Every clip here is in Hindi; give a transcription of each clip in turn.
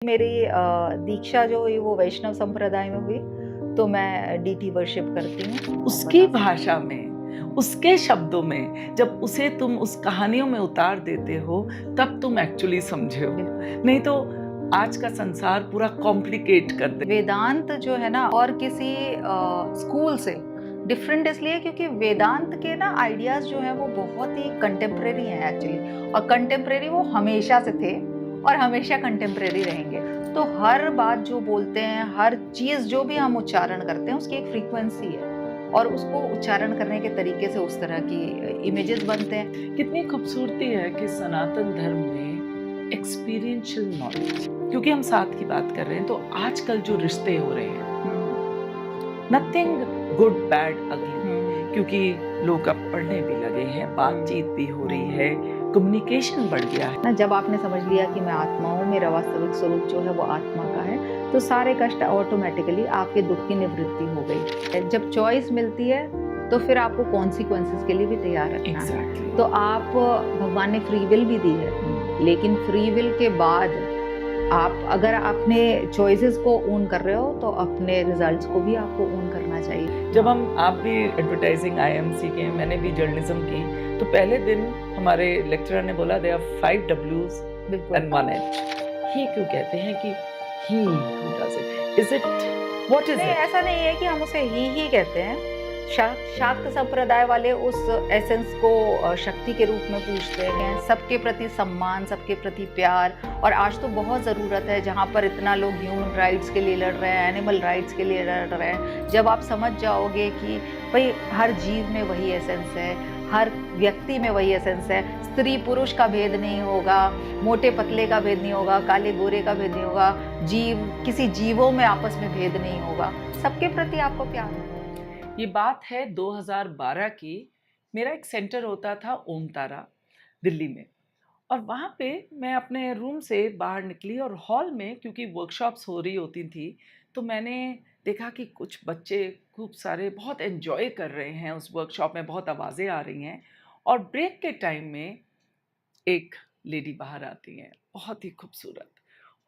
मेरी दीक्षा जो हुई वो वैष्णव संप्रदाय में हुई, तो मैं डीटी वर्शिप करती हूँ। उसकी भाषा में, उसके शब्दों में जब उसे तुम उस कहानियों में उतार देते हो, तब तुम एक्चुअली समझे हो। बिल्कुल। नहीं तो आज का संसार पूरा कॉम्प्लिकेट कर दे। वेदांत जो है ना और किसी स्कूल से डिफरेंट इसलिए क्योंकि वेदांत के ना आइडियाज जो है वो बहुत ही कंटेम्प्रेरी हैं एक्चुअली, और कंटेम्प्रेरी वो हमेशा से थे और हमेशा कंटेम्प्रेरी रहेंगे। तो हर बात जो बोलते हैं, हर चीज जो भी हम उच्चारण करते हैं उसकी एक फ्रीक्वेंसी है, और उसको उच्चारण करने के तरीके से उस तरह की इमेजेस बनते हैं। कितनी खूबसूरती है कि सनातन धर्म में एक्सपीरियंशियल नॉलेज, क्योंकि हम साथ की बात कर रहे हैं, तो आजकल जो रिश्ते हो रहे हैं, नथिंग गुड बैड अगली, क्योंकि लोग अब पढ़ने भी लगे हैं, बातचीत भी हो रही है, कम्युनिकेशन बढ़ गया है ना। जब आपने समझ लिया कि मैं आत्मा हूँ, मेरा वास्तविक स्वरूप जो है वो आत्मा का है, तो सारे कष्ट ऑटोमेटिकली आपके दुख की निवृत्ति हो गई। जब चॉइस मिलती है तो फिर आपको कॉन्सिक्वेंसेस के लिए भी तैयार रखना है। तो आप भगवान ने फ्री विल भी दी है, लेकिन फ्री विल के बाद आप अगर अपने चॉइसेस को ओन कर रहे हो तो अपने रिजल्ट्स को भी आपको ओन करना चाहिए। जब आप भी एडवर्टाइजिंग आईएमसी के, मैंने भी जर्नलिज्म की, तो पहले दिन हमारे लेक्चरर ने बोला they are 5 W's and 1 H। ही क्यों कहते हैं कि he who does it, is it, what is नहीं, इट? ऐसा नहीं है कि हम उसे ही कहते हैं। शाक्त संप्रदाय वाले उस एसेंस को शक्ति के रूप में पूजते हैं। सबके प्रति सम्मान, सबके प्रति प्यार, और आज तो बहुत ज़रूरत है जहाँ पर इतना लोग ह्यूमन राइट्स के लिए लड़ रहे हैं, एनिमल राइट्स के लिए लड़ रहे हैं। जब आप समझ जाओगे कि भाई हर जीव में वही एसेंस है, हर व्यक्ति में वही एसेंस है, स्त्री पुरुष का भेद नहीं होगा, मोटे पतले का भेद नहीं होगा, काले गोरे का भेद नहीं होगा, किसी जीवों में आपस में भेद नहीं होगा, सबके प्रति आपको प्यार होगा। ये बात है 2012 की। मेरा एक सेंटर होता था ओम तारा, दिल्ली में, और वहाँ पे मैं अपने रूम से बाहर निकली और हॉल में, क्योंकि वर्कशॉप्स हो रही होती थी, तो मैंने देखा कि कुछ बच्चे खूब सारे बहुत एंजॉय कर रहे हैं उस वर्कशॉप में, बहुत आवाज़ें आ रही हैं, और ब्रेक के टाइम में एक लेडी बाहर आती हैं, बहुत ही खूबसूरत,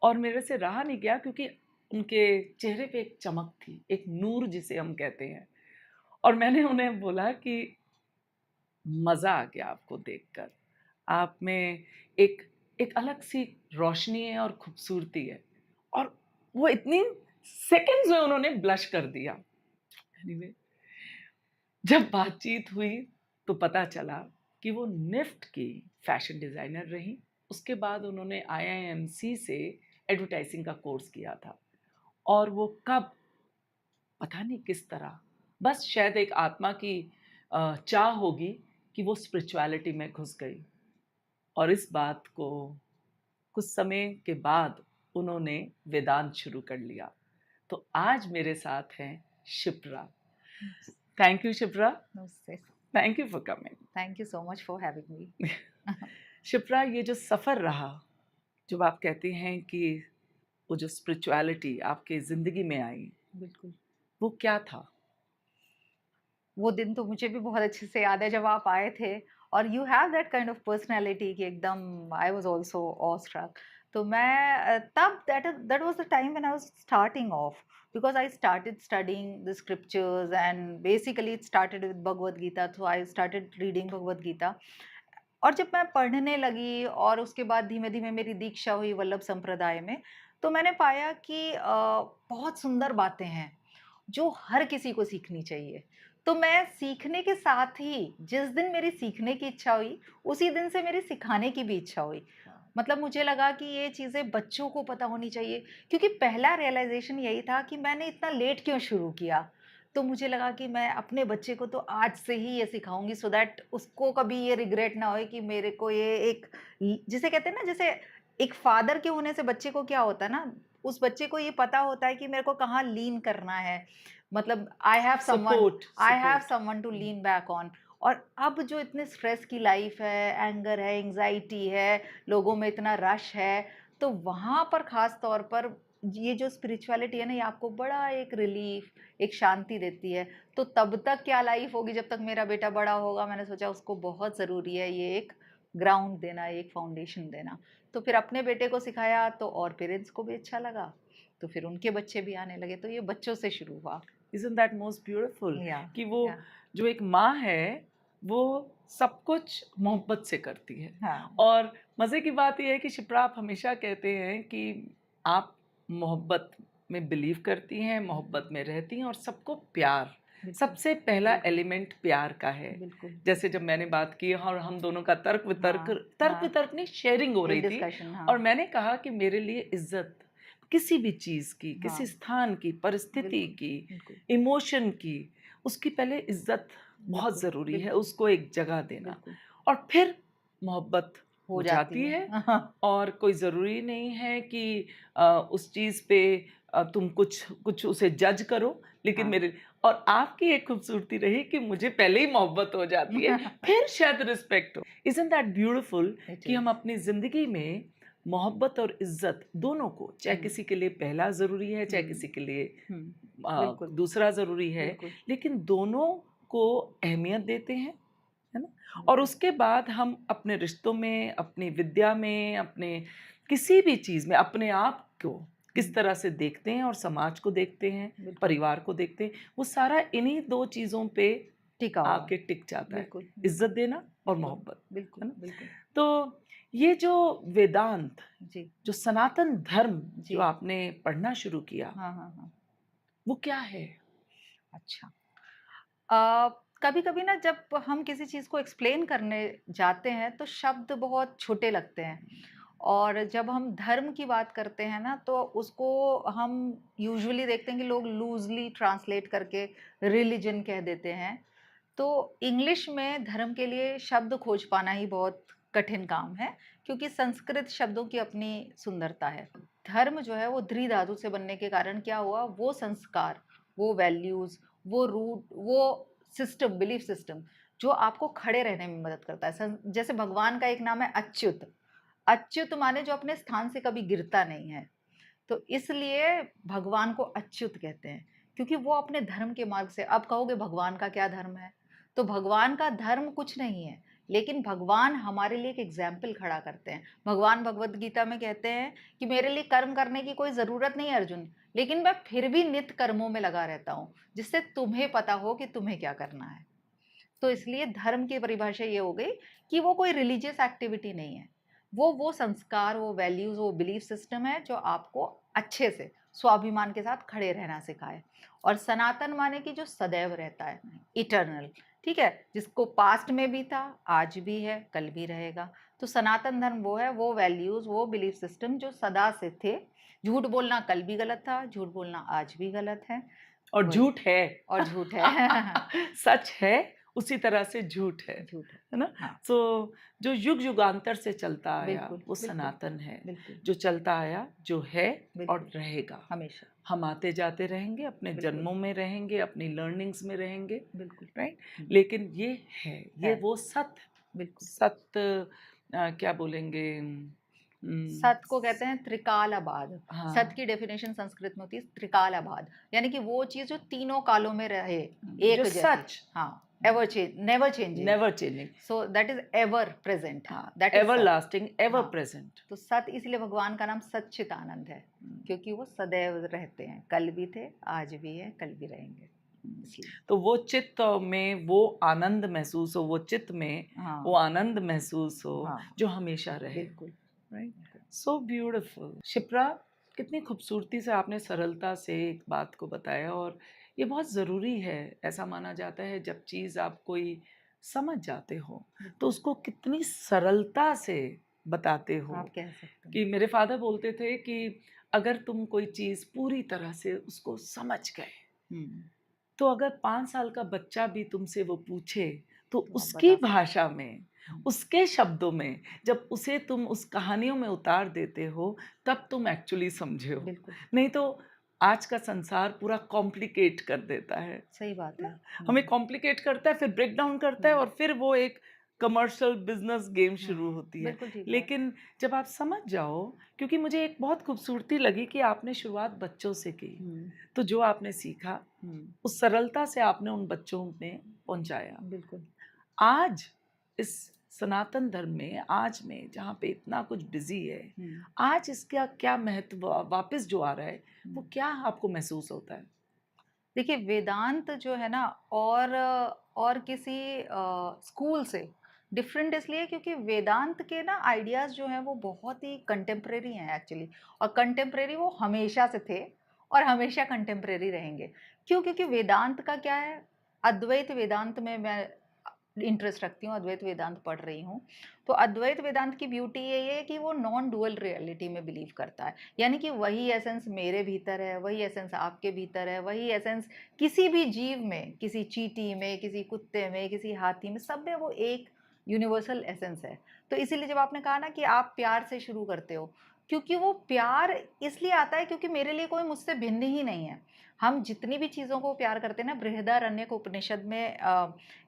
और मेरे से रहा नहीं गया, क्योंकि उनके चेहरे पे एक चमक थी, एक नूर जिसे हम कहते हैं, और मैंने उन्हें बोला कि मज़ा आ गया आपको देखकर, आप में एक एक अलग सी रोशनी है और खूबसूरती है, और वो इतनी सेकंड्स में उन्होंने ब्लश कर दिया। एनीवे, जब बातचीत हुई तो पता चला कि वो निफ्ट की फैशन डिज़ाइनर रहीं। उसके बाद उन्होंने आईआईएमसी से एडवर्टाइजिंग का कोर्स किया था, और वो कब, पता नहीं किस तरह, बस शायद एक आत्मा की चाह होगी कि वो स्पिरिचुअलिटी में घुस गई, और इस बात को कुछ समय के बाद उन्होंने वेदांत शुरू कर लिया। तो आज मेरे साथ हैं शिप्रा। थैंक यू शिप्रा, नमस्ते। Thank you for coming. Thank you so much for having me. Shipra, ये जो सफ़र रहा, जब आप कहती हैं कि वो जो स्पिरिचुअलिटी आपके ज़िंदगी में आई, बिल्कुल। वो क्या था? वो दिन तो मुझे भी बहुत अच्छे से याद है जब आप आए थे, और you have that kind of personality कि एकदम आई वाज आल्सो ऑस्ट्रक। तो मैं तब that was the time when I was starting off, because I started studying the scriptures and basically it started with Bhagavad Gita, so I started reading Bhagavad Gita. और जब मैं पढ़ने लगी और उसके बाद धीमे-धीमे मेरी दीक्षा हुई वल्लभ संप्रदाय में, तो मैंने पाया कि बहुत सुंदर बातें हैं, जो हर किसी को सीखनी चाहिए। तो मैं सीखने के साथ ही जिस दिन मेरी सीखने की इच्छा हुई, उसी दिन से मेरी सिखाने की भी इच्छा हुई। मतलब मुझे लगा कि ये चीज़ें बच्चों को पता होनी चाहिए, क्योंकि पहला रियलाइज़ेशन यही था कि मैंने इतना लेट क्यों शुरू किया? तो मुझे लगा कि मैं अपने बच्चे को तो आज से ही ये सिखाऊँगी, सो दैट उसको कभी ये रिग्रेट ना होए कि मेरे को ये एक जिसे कहते हैं ना, जैसे एक फादर के होने से बच्चे को क्या होता है ना, उस बच्चे को ये पता होता है कि मेरे को कहाँ लीन करना है। मतलब support, I have support. Someone to lean back on. और अब जो इतने स्ट्रेस की लाइफ है, एंगर है, एंग्जायटी है, लोगों में इतना रश है, तो वहाँ पर ख़ास तौर पर ये जो स्पिरिचुअलिटी है ना, ये आपको बड़ा एक रिलीफ, एक शांति देती है। तो तब तक क्या लाइफ होगी जब तक मेरा बेटा बड़ा होगा, मैंने सोचा उसको बहुत ज़रूरी है ये एक ग्राउंड देना, एक फाउंडेशन देना। तो फिर अपने बेटे को सिखाया तो और पेरेंट्स को भी अच्छा लगा, तो फिर उनके बच्चे भी आने लगे, तो ये बच्चों से शुरू हुआ। Isn't that most beautiful? या कि वो या जो एक माँ है वो सब कुछ मोहब्बत से करती है। हाँ, और मज़े की बात ये है कि शिप्रा, आप हमेशा कहते हैं कि आप मोहब्बत में बिलीव करती हैं, मोहब्बत में रहती हैं और सबको प्यार, बिल्कुल, सबसे पहला बिल्कुल, एलिमेंट प्यार का है। बिल्कुल। जैसे जब मैंने बात की और हम दोनों का तर्क हाँ, हाँ, वितर्क नहीं, शेयरिंग हो एक रही थी डिस्कशन, और हाँ, मैंने कहा कि मेरे लिए इज़्ज़त किसी भी चीज़ की, किसी हाँ, स्थान की, परिस्थिति बिल्कुल, की, बिल्कुल, इमोशन की, उसकी पहले इज़्ज़त बहुत बिल्कुल, ज़रूरी है, बिल्कुल, उसको एक जगह देना बिल्कुल, और फिर मोहब्बत हो हो जाती जाती है। है। हाँ, और कोई ज़रूरी नहीं है कि उस चीज़ पे तुम कुछ कुछ उसे जज करो, लेकिन हाँ। मेरे और आपकी एक खूबसूरती रही कि मुझे पहले ही मोहब्बत हो जाती है, फिर शायद रिस्पेक्ट हो। इज़न्ट दैट ब्यूटीफुल इट कि हम इज़। अपनी ज़िंदगी में मोहब्बत और इज़्ज़त दोनों को, चाहे हुँ, किसी के लिए पहला ज़रूरी है, चाहे हुँ, किसी के लिए हुँ, बिल्कुल, दूसरा ज़रूरी है, बिल्कुल, लेकिन दोनों को अहमियत देते हैं, है ना? और बिल्कुल, उसके बाद हम अपने रिश्तों में, अपनी विद्या में, अपने किसी भी चीज़ में अपने आप को किस हुँ, तरह से देखते हैं और समाज को देखते हैं, बिल्कुल, परिवार को देखते हैं, वो सारा इन्हीं 2 चीज़ों पे टिका हुआ। आके टिक जाता है, बिल्कुल, इज़्ज़त बिल्कुल, देना और बिल्कुल, मोहब्बत, बिल्कुल, है ना? बिल्कुल। तो ये जो वेदांत, जी, जो सनातन धर्म जो जी। आपने पढ़ना शुरू किया, हाँ, हाँ, हाँ। वो क्या है? अच्छा। कभी-कभी ना जब हम किसी चीज़ को एक्सप्लेन करने जाते हैं तो शब्द बहुत छोटे लगते हैं और जब हम धर्म की बात करते हैं ना तो उसको हम यूजुअली देखते हैं कि लोग लूज़ली ट्रांसलेट करके रिलिजन कह देते हैं। तो इंग्लिश में धर्म के लिए शब्द खोज पाना ही बहुत कठिन काम है क्योंकि संस्कृत शब्दों की अपनी सुंदरता है। धर्म जो है वो द्रि धातु से बनने के कारण क्या हुआ, वो संस्कार, वो वैल्यूज, वो रूट, वो सिस्टम, बिलीफ सिस्टम जो आपको खड़े रहने में मदद करता है। जैसे भगवान का एक नाम है अच्युत। अच्युत माने जो अपने स्थान से कभी गिरता नहीं है। तो इसलिए भगवान को अच्युत कहते हैं क्योंकि वो अपने धर्म के मार्ग से। अब कहोगे भगवान का क्या धर्म है, तो भगवान का धर्म कुछ नहीं है, लेकिन भगवान हमारे लिए एक एग्जाम्पल खड़ा करते हैं। भगवान भगवत गीता में कहते हैं कि मेरे लिए कर्म करने की कोई ज़रूरत नहीं है अर्जुन, लेकिन मैं फिर भी नित्य कर्मों में लगा रहता हूँ जिससे तुम्हें पता हो कि तुम्हें क्या करना है। तो इसलिए धर्म की परिभाषा ये हो गई कि वो कोई रिलीजियस एक्टिविटी नहीं है, वो संस्कार, वो वैल्यूज, वो बिलीफ सिस्टम है जो आपको अच्छे से स्वाभिमान के साथ खड़े रहना सिखाए। और सनातन माने कि जो सदैव रहता है, इटर्नल, ठीक है, जिसको पास्ट में भी था, आज भी है, कल भी रहेगा। तो सनातन धर्म वो है, वो वैल्यूज, वो बिलीफ सिस्टम जो सदा से थे। झूठ बोलना कल भी गलत था, झूठ बोलना आज भी गलत है, और वही, झूठ है। और झूठ है। सच है, उसी तरह से झूठ झूठ है ना? हाँ, सो जो युग-युगांतर से चलता आया, बिल्कुल, वो बिल्कुल, सनातन है, बिल्कुल, जो चलता आया, जो है और बिल्कुल, रहेगा। हमेशा, हम आते-जाते रहेंगे, अपने बिल्कुल, जन्मों में रहेंगे, अपनी लर्निंग्स में रहेंगे, बिल्कुल, राइट? हुँ, लेकिन ये है, ये है, वो सत्य बिल्कुल। सत्य क्या बोलेंगे, सत को कहते हैं त्रिकालाबाद। सत हाँ, की डेफिनेशन संस्कृत में होती है त्रिकालाबाद, यानी कि वो चीज़ जो तीनों कालों में रहे, जो एक जैसी। सच, हाँ, ever change, never changing, never changing, so that is ever present, हाँ, दैट इज़ सत। एवरलास्टिंग, एवर हाँ, प्रेज़ेंट। तो सत इसलिए भगवान का नाम सच्चिदानंद है, क्योंकि वो सदैव रहते हैं, कल भी थे, आज भी हैं, कल भी रहेंगे, इसलिए। तो वो चित्त में वो आनंद महसूस हो, वो चित्त में वो हाँ, आनंद महसूस हो हाँ, जो हमेशा रहे, बिल्कुल, राइट? बिल्कुल। So beautiful. शिप्रा, कितनी खूबसूरती से आपने सरलता से एक बात को बताया और ये बहुत ज़रूरी है। ऐसा माना जाता है जब चीज़ आप कोई समझ जाते हो तो बिल्कुल, उसको कितनी सरलता से बताते हो। आप कह सकते हैं। कि मेरे फादर बोलते थे कि अगर तुम कोई चीज़ पूरी तरह से उसको समझ गए, हुँ, तो अगर 5 साल का बच्चा भी तुमसे वो पूछे, तो तो आप उसकी बता सकते भाषा में, हैं। हुँ, उसके शब्दों में, जब उसे तुम उस कहानियों में उतार देते हो, तब तुम एक्चुअली समझे हो। बिल्कुल, नहीं तो आज का संसार पूरा कॉम्प्लिकेट कर देता है सही बात है। ना? हमें हुँ, कॉम्प्लिकेट करता है, फिर ब्रेक डाउन करता है हुँ, और फिर वो एक कमर्शियल बिज़नेस गेम शुरू हुँ, होती है। बिल्कुल ठीक बात है। लेकिन जब आप समझ जाओ, क्योंकि मुझे एक बहुत खूबसूरती लगी कि आपने शुरुआत बच्चों से की। हुँ, तो जो आपने सीखा, हुँ, उस सरलता से आपने उन बच्चों में पहुँचाया। बिल्कुल, आज इस सनातन धर्म में आज में जहाँ पे इतना कुछ बिजी है, हम्म, आज इसका क्या महत्व वापस जो आ रहा है, वो हम्म। क्या आपको महसूस होता है? देखिए वेदांत जो है ना, और किसी स्कूल से डिफरेंट इसलिए क्योंकि वेदांत के ना आइडियाज जो हैं वो बहुत ही कंटेम्प्रेरी हैं एक्चुअली। और कंटेम्प्रेरी वो हमेशा से थे और हमेशा कंटेम्प्रेरी रहेंगे। क्यों? क्योंकि वेदांत का क्या है, अद्वैत वेदांत में मैं इंटरेस्ट रखती हूँ, अद्वैत वेदांत पढ़ रही हूँ। तो अद्वैत वेदांत की ब्यूटी यही है कि वो नॉन डुअल रियलिटी में बिलीव करता है। यानी कि वही एसेंस मेरे भीतर है, वही एसेंस आपके भीतर है, वही एसेंस किसी भी जीव में, किसी चींटी में, किसी कुत्ते में, किसी हाथी में, सब में वो एक यूनिवर्सल एसेंस है। तो इसीलिए जब आपने कहा ना कि आप प्यार से शुरू करते हो, क्योंकि वो प्यार इसलिए आता है क्योंकि मेरे लिए कोई मुझसे भिन्न ही नहीं है। हम जितनी भी चीज़ों को प्यार करते हैं ना, बृहदारण्यक उपनिषद में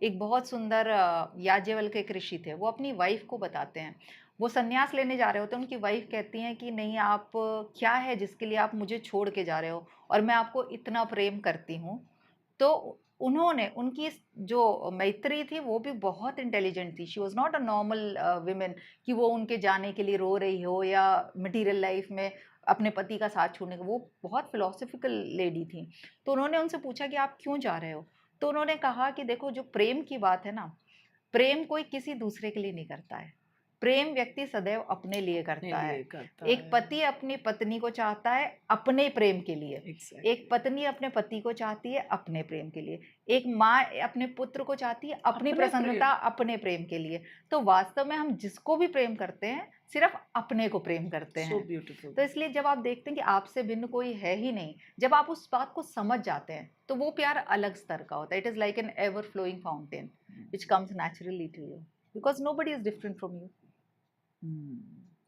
एक बहुत सुंदर याज्ञवल्क्य एक ऋषि थे, वो अपनी वाइफ को बताते हैं। वो सन्यास लेने जा रहे होते हैं, उनकी वाइफ कहती हैं कि नहीं, आप क्या है जिसके लिए आप मुझे छोड़ के जा रहे हो, और मैं आपको इतना प्रेम करती हूँ। तो उन्होंने उनकी जो मैत्री थी वो भी बहुत इंटेलिजेंट थी। She was not a normal women कि वो उनके जाने के लिए रो रही हो या मटीरियल लाइफ में अपने पति का साथ छोड़ने का। वो बहुत फिलोसफिकल लेडी थी। तो उन्होंने उनसे पूछा कि आप क्यों जा रहे हो? तो उन्होंने कहा कि देखो, जो प्रेम की बात है ना, प्रेम कोई किसी दूसरे के लिए नहीं करता है। प्रेम व्यक्ति सदैव अपने लिए अपने करता है। लिए करता एक है। पति अपनी पत्नी को चाहता है अपने प्रेम के लिए। एक एग्जैक्टली। पत्नी अपने पति को चाहती है अपने प्रेम के लिए। एक माँ अपने पुत्र को चाहती है अपनी अपने प्रसन्नता प्रेम। अपने प्रेम के लिए। तो वास्तव में हम जिसको भी प्रेम करते हैं, सिर्फ अपने को प्रेम करते सो हैं। ब्यूटीफुल। तो इसलिए जब आप देखते हैं कि आपसे भिन्न कोई है ही नहीं, जब आप उस बात को समझ जाते हैं, तो वो प्यार अलग स्तर का होता है। It is like an ever flowing fountain which comes naturally to you, because nobody is different from you.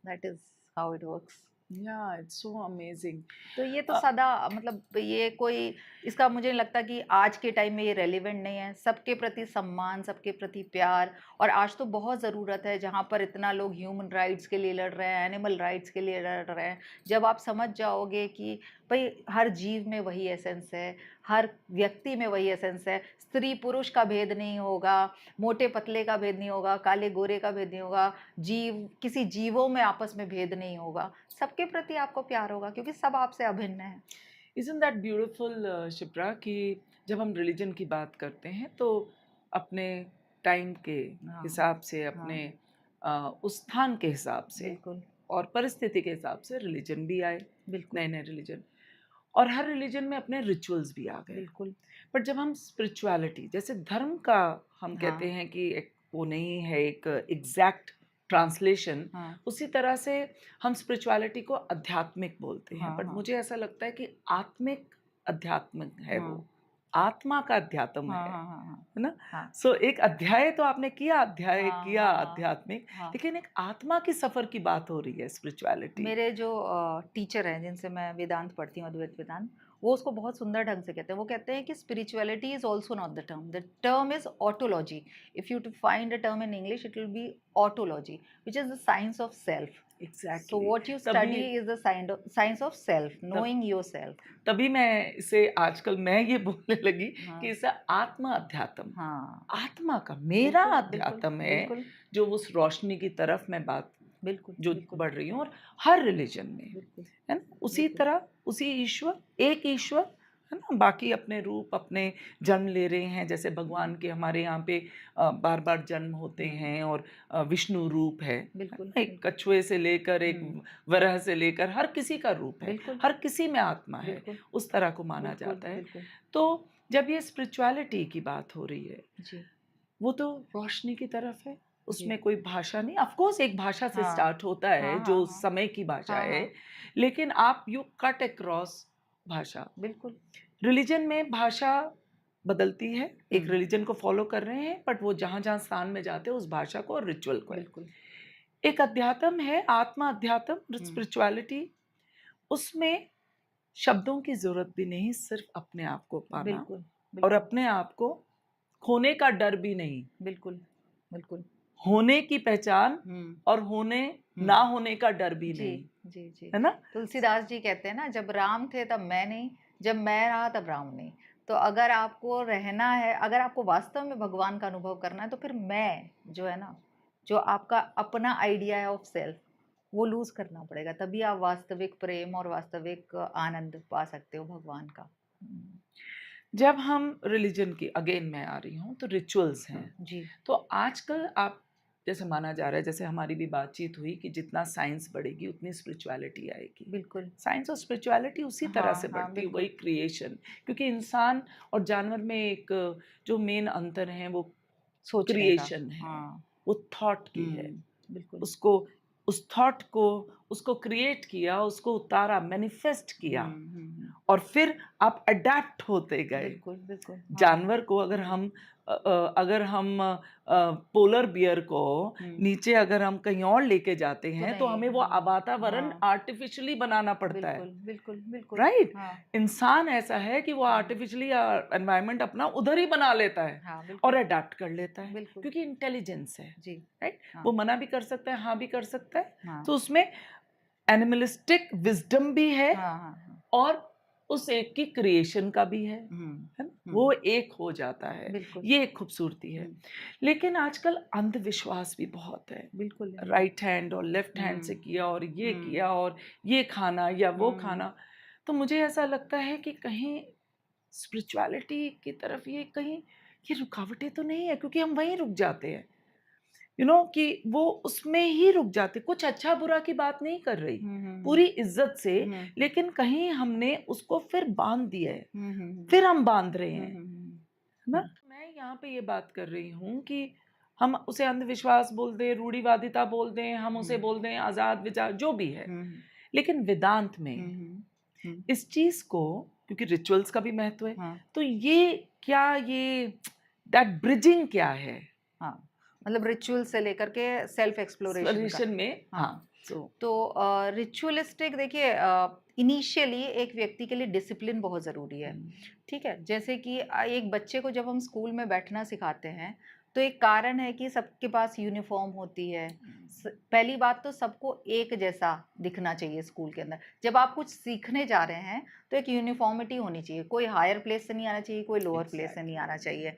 That is how it works. या इट्स सो अमेजिंग। तो ये तो सदा, मतलब ये कोई, इसका मुझे नहीं लगता कि आज के टाइम में ये रेलिवेंट नहीं है। सबके प्रति सम्मान, सबके प्रति प्यार। और आज तो बहुत ज़रूरत है, जहाँ पर इतना लोग ह्यूमन राइट्स के लिए लड़ रहे हैं, एनिमल राइट्स के लिए लड़ रहे हैं। जब आप समझ जाओगे कि भाई हर जीव में वही एसेंस है, हर व्यक्ति में वही एसेंस है, स्त्री पुरुष का भेद नहीं होगा, मोटे पतले का भेद नहीं होगा, काले गोरे का भेद नहीं होगा, जीव किसी जीवों में आपस में भेद नहीं होगा, सबके प्रति आपको प्यार होगा क्योंकि सब आपसे अभिन्न है। इज़न्ट दैट ब्यूटीफुल शिप्रा कि जब हम रिलीजन की बात करते हैं तो अपने टाइम के हाँ, हिसाब से, हाँ, अपने उस स्थान के हिसाब से बिल्कुल, और परिस्थिति के हिसाब से रिलीजन भी आए, बिल्कुल, नए नए रिलीजन, और हर रिलीजन में अपने रिचुअल्स भी आ गए। बिल्कुल। बट जब हम स्पिरिचुअलिटी, जैसे धर्म का हम हाँ, कहते हैं कि वो नहीं है एक एग्जैक्ट ट्रांसलेशन, हाँ, उसी तरह से हम स्पिरिचुअलिटी को आध्यात्मिक बोलते हैं, हाँ, बट हाँ, मुझे ऐसा लगता है कि आत्मिक अध्यात्म है हाँ, वो, आत्मा का अध्यात्म हाँ, है हाँ, हाँ, हाँ, है ना? हाँ, सो एक अध्याय तो आपने किया, अध्याय हाँ, किया हाँ, आध्यात्मिक, हाँ। लेकिन एक आत्मा की सफर की बात हो रही है स्पिरिचुअलिटी। मेरे जो टीचर हैं जिनसे मैं वेदांत पढ़ती हूँ, अद्वैत वेदांत, वो उसको बहुत सुंदर ढंग से कहते हैं। वो कहते हैं कि spirituality is also not the term is autology. If you to find a term in English, it will be autology, which is the science of self. So exactly. what you तभी study is the science of self, तब knowing yourself. तभी मैं इसे आजकल मैं ये बोलने लगी कि हाँ, इसे आत्मा अध्यात्म, हाँ, आत्मा का मेरा बिल्कुल, बिल्कुल, अध्यात्म है, बिल्कुल, जो उस रोशनी की तरफ मैं बात बिल्कुल, जो बिल्कुल, बढ़ रही हूँ, और हर रिलीजन में बिल्कुल, है ना, उसी बिल्कुल, तरह उसी ईश्वर, एक ईश्वर है ना, बाकी अपने रूप अपने जन्म ले रहे हैं, जैसे भगवान के हमारे यहाँ पे बार बार जन्म होते हैं, और विष्णु रूप है बिल्कुल, ना, एक बिल्कुल, कछुए से लेकर एक वराह से लेकर हर किसी का रूप है, बिल्कुल, हर किसी में आत्मा है, बिल्कुल, उस तरह को माना बिल्कुल, जाता है। बिल्कुल, तो जब ये स्पिरिचुअलिटी की बात हो रही है, जी, वो तो रोशनी की तरफ है, जी, उसमें कोई भाषा नहीं, ऑफ कोर्स एक भाषा से हाँ, स्टार्ट होता है हाँ, जो हाँ, उस हाँ, समय की भाषा हाँ, है, हाँ, लेकिन आप यू कट अक्रॉस भाषा। बिल्कुल, रिलीजन में भाषा बदलती है, एक हम्म, रिलीजन को फॉलो कर रहे हैं, बट वो जहाँ जहाँ स्थान में जाते हैं उस भाषा को और रिचुअल को है। बिल्कुल, एक अध्यात्म है, आत्मा अध्यात्म हम्म, स्पिरिचुअलिटी, उसमें शब्दों की जरूरत भी नहीं, सिर्फ अपने आप को पाना, बिल्कुल, और बिल्कुल, अपने आप को खोने का डर भी नहीं, बिल्कुल, बिल्कुल, होने की पहचान हम्म, और होने हम्म, ना होने का डर भी जी, नहीं, जी, जी। है ना? तुलसीदास जी कहते हैं ना, जब राम थे तब मैं नहीं, जब मैं रहा तब राम नहीं। तो अगर आपको रहना है, अगर आपको वास्तव में भगवान का अनुभव करना है, तो फिर मैं जो है ना, जो आपका अपना आइडिया है ऑफ सेल्फ, वो लूज़ करना पड़ेगा, तभी आप वास्तविक प्रेम और वास्तविक आनंद पा सकते हो भगवान का। हुँ। जब हम रिलिजन की अगेन मैं आ रही हूँ, तो रिचुअल्स हैं। जी, तो आजकल आप जैसे माना जा रहा है, जैसे हमारी भी बातचीत हुई कि जितना साइंस बढ़ेगी उतनी स्पिरिचुअलिटी आएगी। बिल्कुल। साइंस और स्पिरिचुअलिटी उसी तरह से हाँ, हाँ, बढ़ती है, वही बिल्कुल, क्रिएशन। क्योंकि इंसान और जानवर में एक जो मेन अंतर है वो सोचने का। क्रिएशन है, हाँ, वो थॉट की है। हुँ, बिल्कुल। उसको उस थॉट को उसको क्रिएट किया, उसको उतारा, मैनिफेस्ट हुँ, किया हुँ, हुँ। और फिर आप अडैप्ट होते गए। बिल्कुल, बिल्कुल, हाँ। जानवर को अगर हम पोलर बियर को हुँ, नीचे अगर हम कहीं और लेके जाते तो हैं, तो नहीं, हमें वो हाँ, वातावरण हाँ, आर्टिफ़िशियली बनाना पड़ता है, बिल्कुल, बिल्कुल, बिल्कुल, राइट? हाँ, इंसान ऐसा है कि वो हुँ, आर्टिफ़िशियली एनवायरनमेंट अपना उधर ही बना लेता है हाँ, और बिल्कुल, अडैप्ट कर लेता है, बिल्कुल, क्योंकि इंटेलिजेंस है, जी, राइट? हाँ, वो मना भी कर सकता है, हाँ भी कर सकता है, हाँ, तो उसमें एनिमलिस्टिक विज़डम भी है हाँ, हाँ, हाँ, और उस एक की क्रिएशन का भी हुँ, है ना? वो हुँ, एक हो जाता है, बिल्कुल, ये एक खूबसूरती है। हुँ, लेकिन आजकल अंधविश्वास भी बहुत है, बिल्कुल है। राइट हैंड और लेफ्ट हैंड से हुँ, किया और ये हुँ, किया और ये खाना या वो हुँ, खाना। तो मुझे ऐसा लगता है कि कहीं स्पिरिचुअलिटी की तरफ ये रुकावटें तो नहीं है, क्योंकि हम वहीं रुक जाते हैं। कि वो उसमें ही रुक जाते, कुछ अच्छा-बुरा की बात नहीं कर रही, हुँ, हुँ, हुँ, पूरी इज़्ज़त से, हुँ, लेकिन कहीं हमने उसको फिर बाँध दिया है, हुँ, हुँ, हुँ, फिर हम बाँध रहे हुँ, हैं, हुँ, है ना? हुँ, मैं यहाँ पे ये बात कर रही हूँ कि हम उसे अंधविश्वास बोल दें, रूढ़िवादिता बोल दें, हम उसे हुँ, बोल दें आज़ाद विचार, जो भी है। हुँ, लेकिन वेदांत हुँ, में हुँ, हुँ, इस चीज़ को, क्योंकि रिचुअल्स का भी महत्व है, हाँ, तो ये दैट ब्रिजिंग क्या है? हाँ, मतलब रिचुअल से लेकर के सेल्फ एक्सप्लोरेशन का। सॉल्यूशन में हाँ। हाँ, सो तो रिचुअलिस्टिक देखिए इनिशियली एक व्यक्ति के लिए डिसिप्लिन बहुत ज़रूरी है, हुँ, ठीक है? जैसे कि एक बच्चे को जब हम स्कूल में बैठना सिखाते हैं, तो एक कारण है कि सबके पास यूनिफ़ॉर्म होती है। पहली बात तो सबको एक जैसा दिखना चाहिए स्कूल के अंदर। जब आप कुछ सीखने जा रहे हैं, तो एक यूनिफ़ॉर्मिटी होनी चाहिए। कोई हायर प्लेस से नहीं आना चाहिए, कोई लोअर प्लेस से नहीं आना एग्ज़ैक्टली। चाहिए।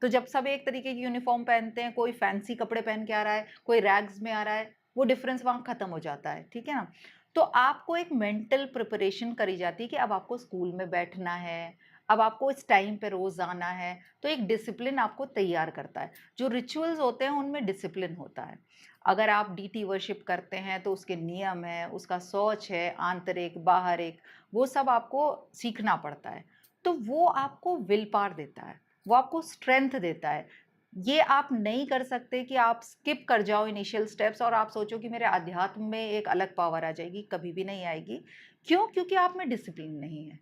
तो जब सब एक तरीके की यूनिफ़ॉर्म पहनते हैं, कोई फैंसी कपड़े पहन के आ रहा है, कोई रैग्स में आ रहा है, वो डिफरेंस वहाँ खत्म हो जाता है, ठीक है ना? तो आपको एक मेंटल प्रिपरेशन करी जाती है कि अब आपको स्कूल में बैठना है, अब आपको इस टाइम पे रोज़ आना है, तो एक डिसिप्लिन आपको तैयार करता है। जो रिचुअल्स होते हैं उनमें डिसिप्लिन होता है। अगर आप डीटी वर्शिप करते हैं तो उसके नियम हैं, उसका सोच है, आंतरिक, बाहरिक, वो सब आपको सीखना पड़ता है। तो वो आपको विल पावर देता है, वो आपको स्ट्रेंथ देता है। ये आप नहीं कर सकते कि आप स्किप कर जाओ इनिशियल स्टेप्स और आप सोचो कि मेरे अध्यात्म में एक अलग पावर आ जाएगी, कभी भी नहीं आएगी। क्यों? क्योंकि आप में डिसिप्लिन नहीं है।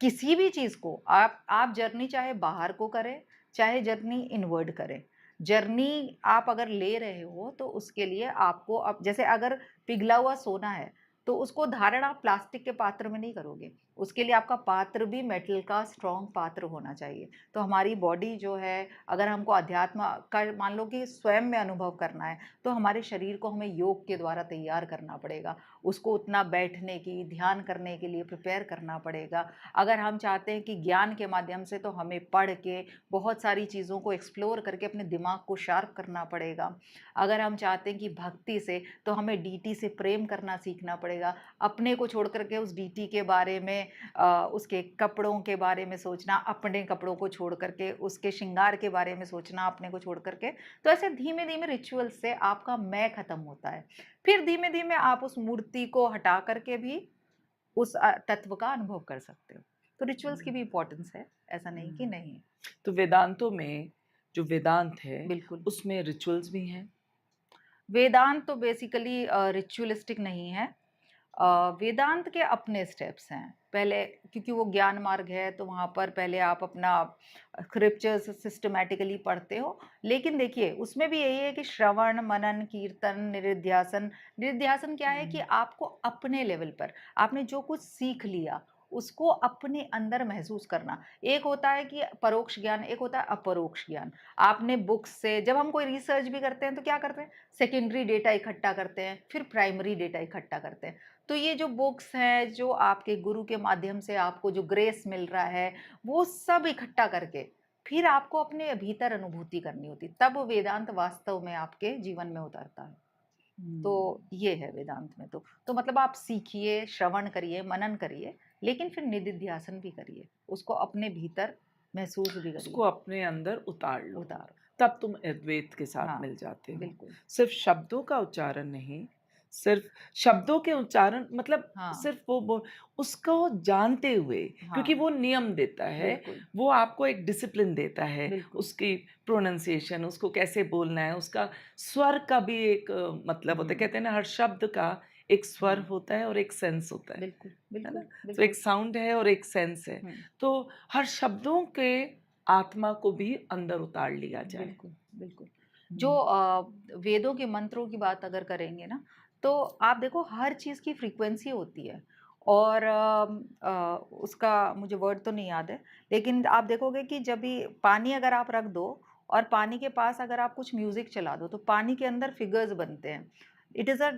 किसी भी चीज़ को आप जर्नी चाहे बाहर को करें, चाहे जर्नी इनवर्ड करें। जर्नी आप अगर ले रहे हो तो उसके लिए आपको अब जैसे अगर पिघला हुआ सोना है, तो उसको धारण आप प्लास्टिक के पात्र में नहीं करोगे। उसके लिए आपका पात्र भी मेटल का स्ट्रॉन्ग पात्र होना चाहिए। तो हमारी बॉडी जो है, अगर हमको अध्यात्म का मान लो कि स्वयं में अनुभव करना है, तो हमारे शरीर को हमें योग के द्वारा तैयार करना पड़ेगा। उसको उतना बैठने की, ध्यान करने के लिए प्रिपेयर करना पड़ेगा। अगर हम चाहते हैं कि ज्ञान के माध्यम से तो हमें पढ़ के बहुत सारी चीज़ों को एक्सप्लोर करके अपने दिमाग को शार्प करना पड़ेगा। अगर हम चाहते हैं कि भक्ति से तो हमें डीटी से प्रेम करना सीखना पड़ेगा। अपने को छोड़ कर के उस डीटी के बारे में उसके कपड़ों के बारे में सोचना, अपने कपड़ों को छोड़ कर के उसके श्रृंगार के बारे में सोचना, अपने को छोड़ कर के। तो ऐसे धीमे-धीमे रिचुअल से आपका मैं खत्म होता है। फिर धीमे-धीमे आप उस मूर्ति को हटा कर के भी उस तत्व का अनुभव कर सकते हो। तो रिचुअल्स की हुँ, भी इम्पोर्टेंस है, ऐसा नहीं कि हुँ। नहीं है। तो वेदांतों में जो वेदांत है, बिल्कुल। उसमें रिचुअल्स भी हैं? वेदांत तो बेसिकली रिचुअलिस्टिक नहीं है। वेदांत के अपने स्टेप्स हैं। पहले क्योंकि वो ज्ञान मार्ग है तो वहाँ पर पहले आप अपना स्क्रिप्चर्स सिस्टमैटिकली पढ़ते हो। लेकिन देखिए उसमें भी यही है कि श्रवण, मनन, कीर्तन, निधिध्यासन। निधिध्यासन क्या है कि हुँ, आपको अपने लेवल पर आपने जो कुछ सीख लिया उसको अपने अंदर महसूस करना। एक होता है कि परोक्ष ज्ञान, एक होता है अपरोक्ष ज्ञान। आपने बुक्स से जब हम कोई रिसर्च भी करते हैं तो क्या करते हैं? सेकेंडरी डेटा इकट्ठा करते हैं, फिर प्राइमरी डेटा इकट्ठा करते हैं। तो ये जो बुक्स हैं, जो आपके गुरु के माध्यम से आपको जो ग्रेस मिल रहा है, वो सब इकट्ठा करके फिर आपको अपने भीतर अनुभूति करनी होती, तब वेदांत वास्तव में आपके जीवन में उतरता है। तो ये है वेदांत में। तो मतलब आप सीखिए, श्रवण करिए, मनन करिए, लेकिन फिर निदिध्यासन भी करिए, उसको अपने भीतर महसूस भी उसको करिए। अपने अंदर उतार लो, उतारो। तब तुम अद्वैत के साथ हाँ, मिल जाते हो। बिल्कुल। सिर्फ शब्दों का उच्चारण नहीं, सिर्फ शब्दों के उच्चारण मतलब हाँ, सिर्फ वो उसको जानते हुए, क्योंकि हाँ, वो नियम देता है, बिल्कुल, वो आपको एक डिसिप्लिन देता है, बिल्कुल। उसकी प्रोनंसिएशन, उसको कैसे बोलना है, उसका स्वर का भी एक मतलब होता है। हुँ, कहते हैं ना, हर शब्द का एक स्वर हुँ, होता है और एक सेंस होता बिल्कुल, है ना? बिल्कुल, तो एक बिल्कुल। साउंड है और एक सेंस है। हुँ, तो हर शब्दों के आत्मा को भी अंदर उतार लिया जाए। बिल्कुल, बिल्कुल। जो हुँ। वेदों के मंत्रों की बात अगर करेंगे ना, तो आप देखो हर चीज़ की फ्रीक्वेंसी होती है, और उसका मुझे वर्ड तो नहीं याद है, लेकिन आप देखोगे कि जब भी पानी अगर आप रख दो और पानी के पास अगर आप कुछ म्यूज़िक चला दो, तो पानी के अंदर फिगर्स बनते हैं। It is a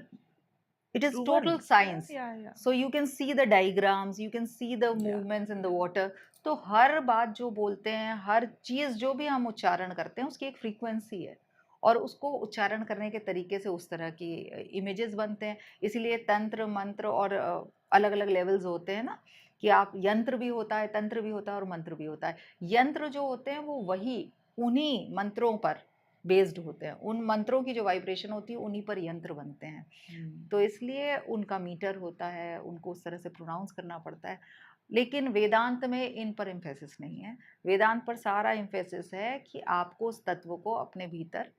It is proven total या science. या या So you can see the diagrams, you can see the या movements in the water. तो हर बात जो बोलते हैं, हर चीज़ जो भी हम उच्चारण करते हैं, उसकी एक फ्रीक्वेंसी है, और उसको उच्चारण करने के तरीके से उस तरह की इमेजेस बनते हैं। इसीलिए तंत्र, मंत्र और अलग-अलग लेवल्स होते हैं ना, कि आप यंत्र भी होता है, तंत्र भी होता है और मंत्र भी होता है। यंत्र जो होते हैं वो वही उन्हीं मंत्रों पर बेस्ड होते हैं। उन मंत्रों की जो वाइब्रेशन होती है उन्हीं पर यंत्र बनते हैं। तो इसलिए उनका मीटर होता है, उनको उस तरह से प्रोनाउंस करना पड़ता है। लेकिन वेदांत में इन पर एम्फेसिस नहीं है। वेदांत पर सारा एम्फेसिस है कि आपको उस तत्व को अपने भीतर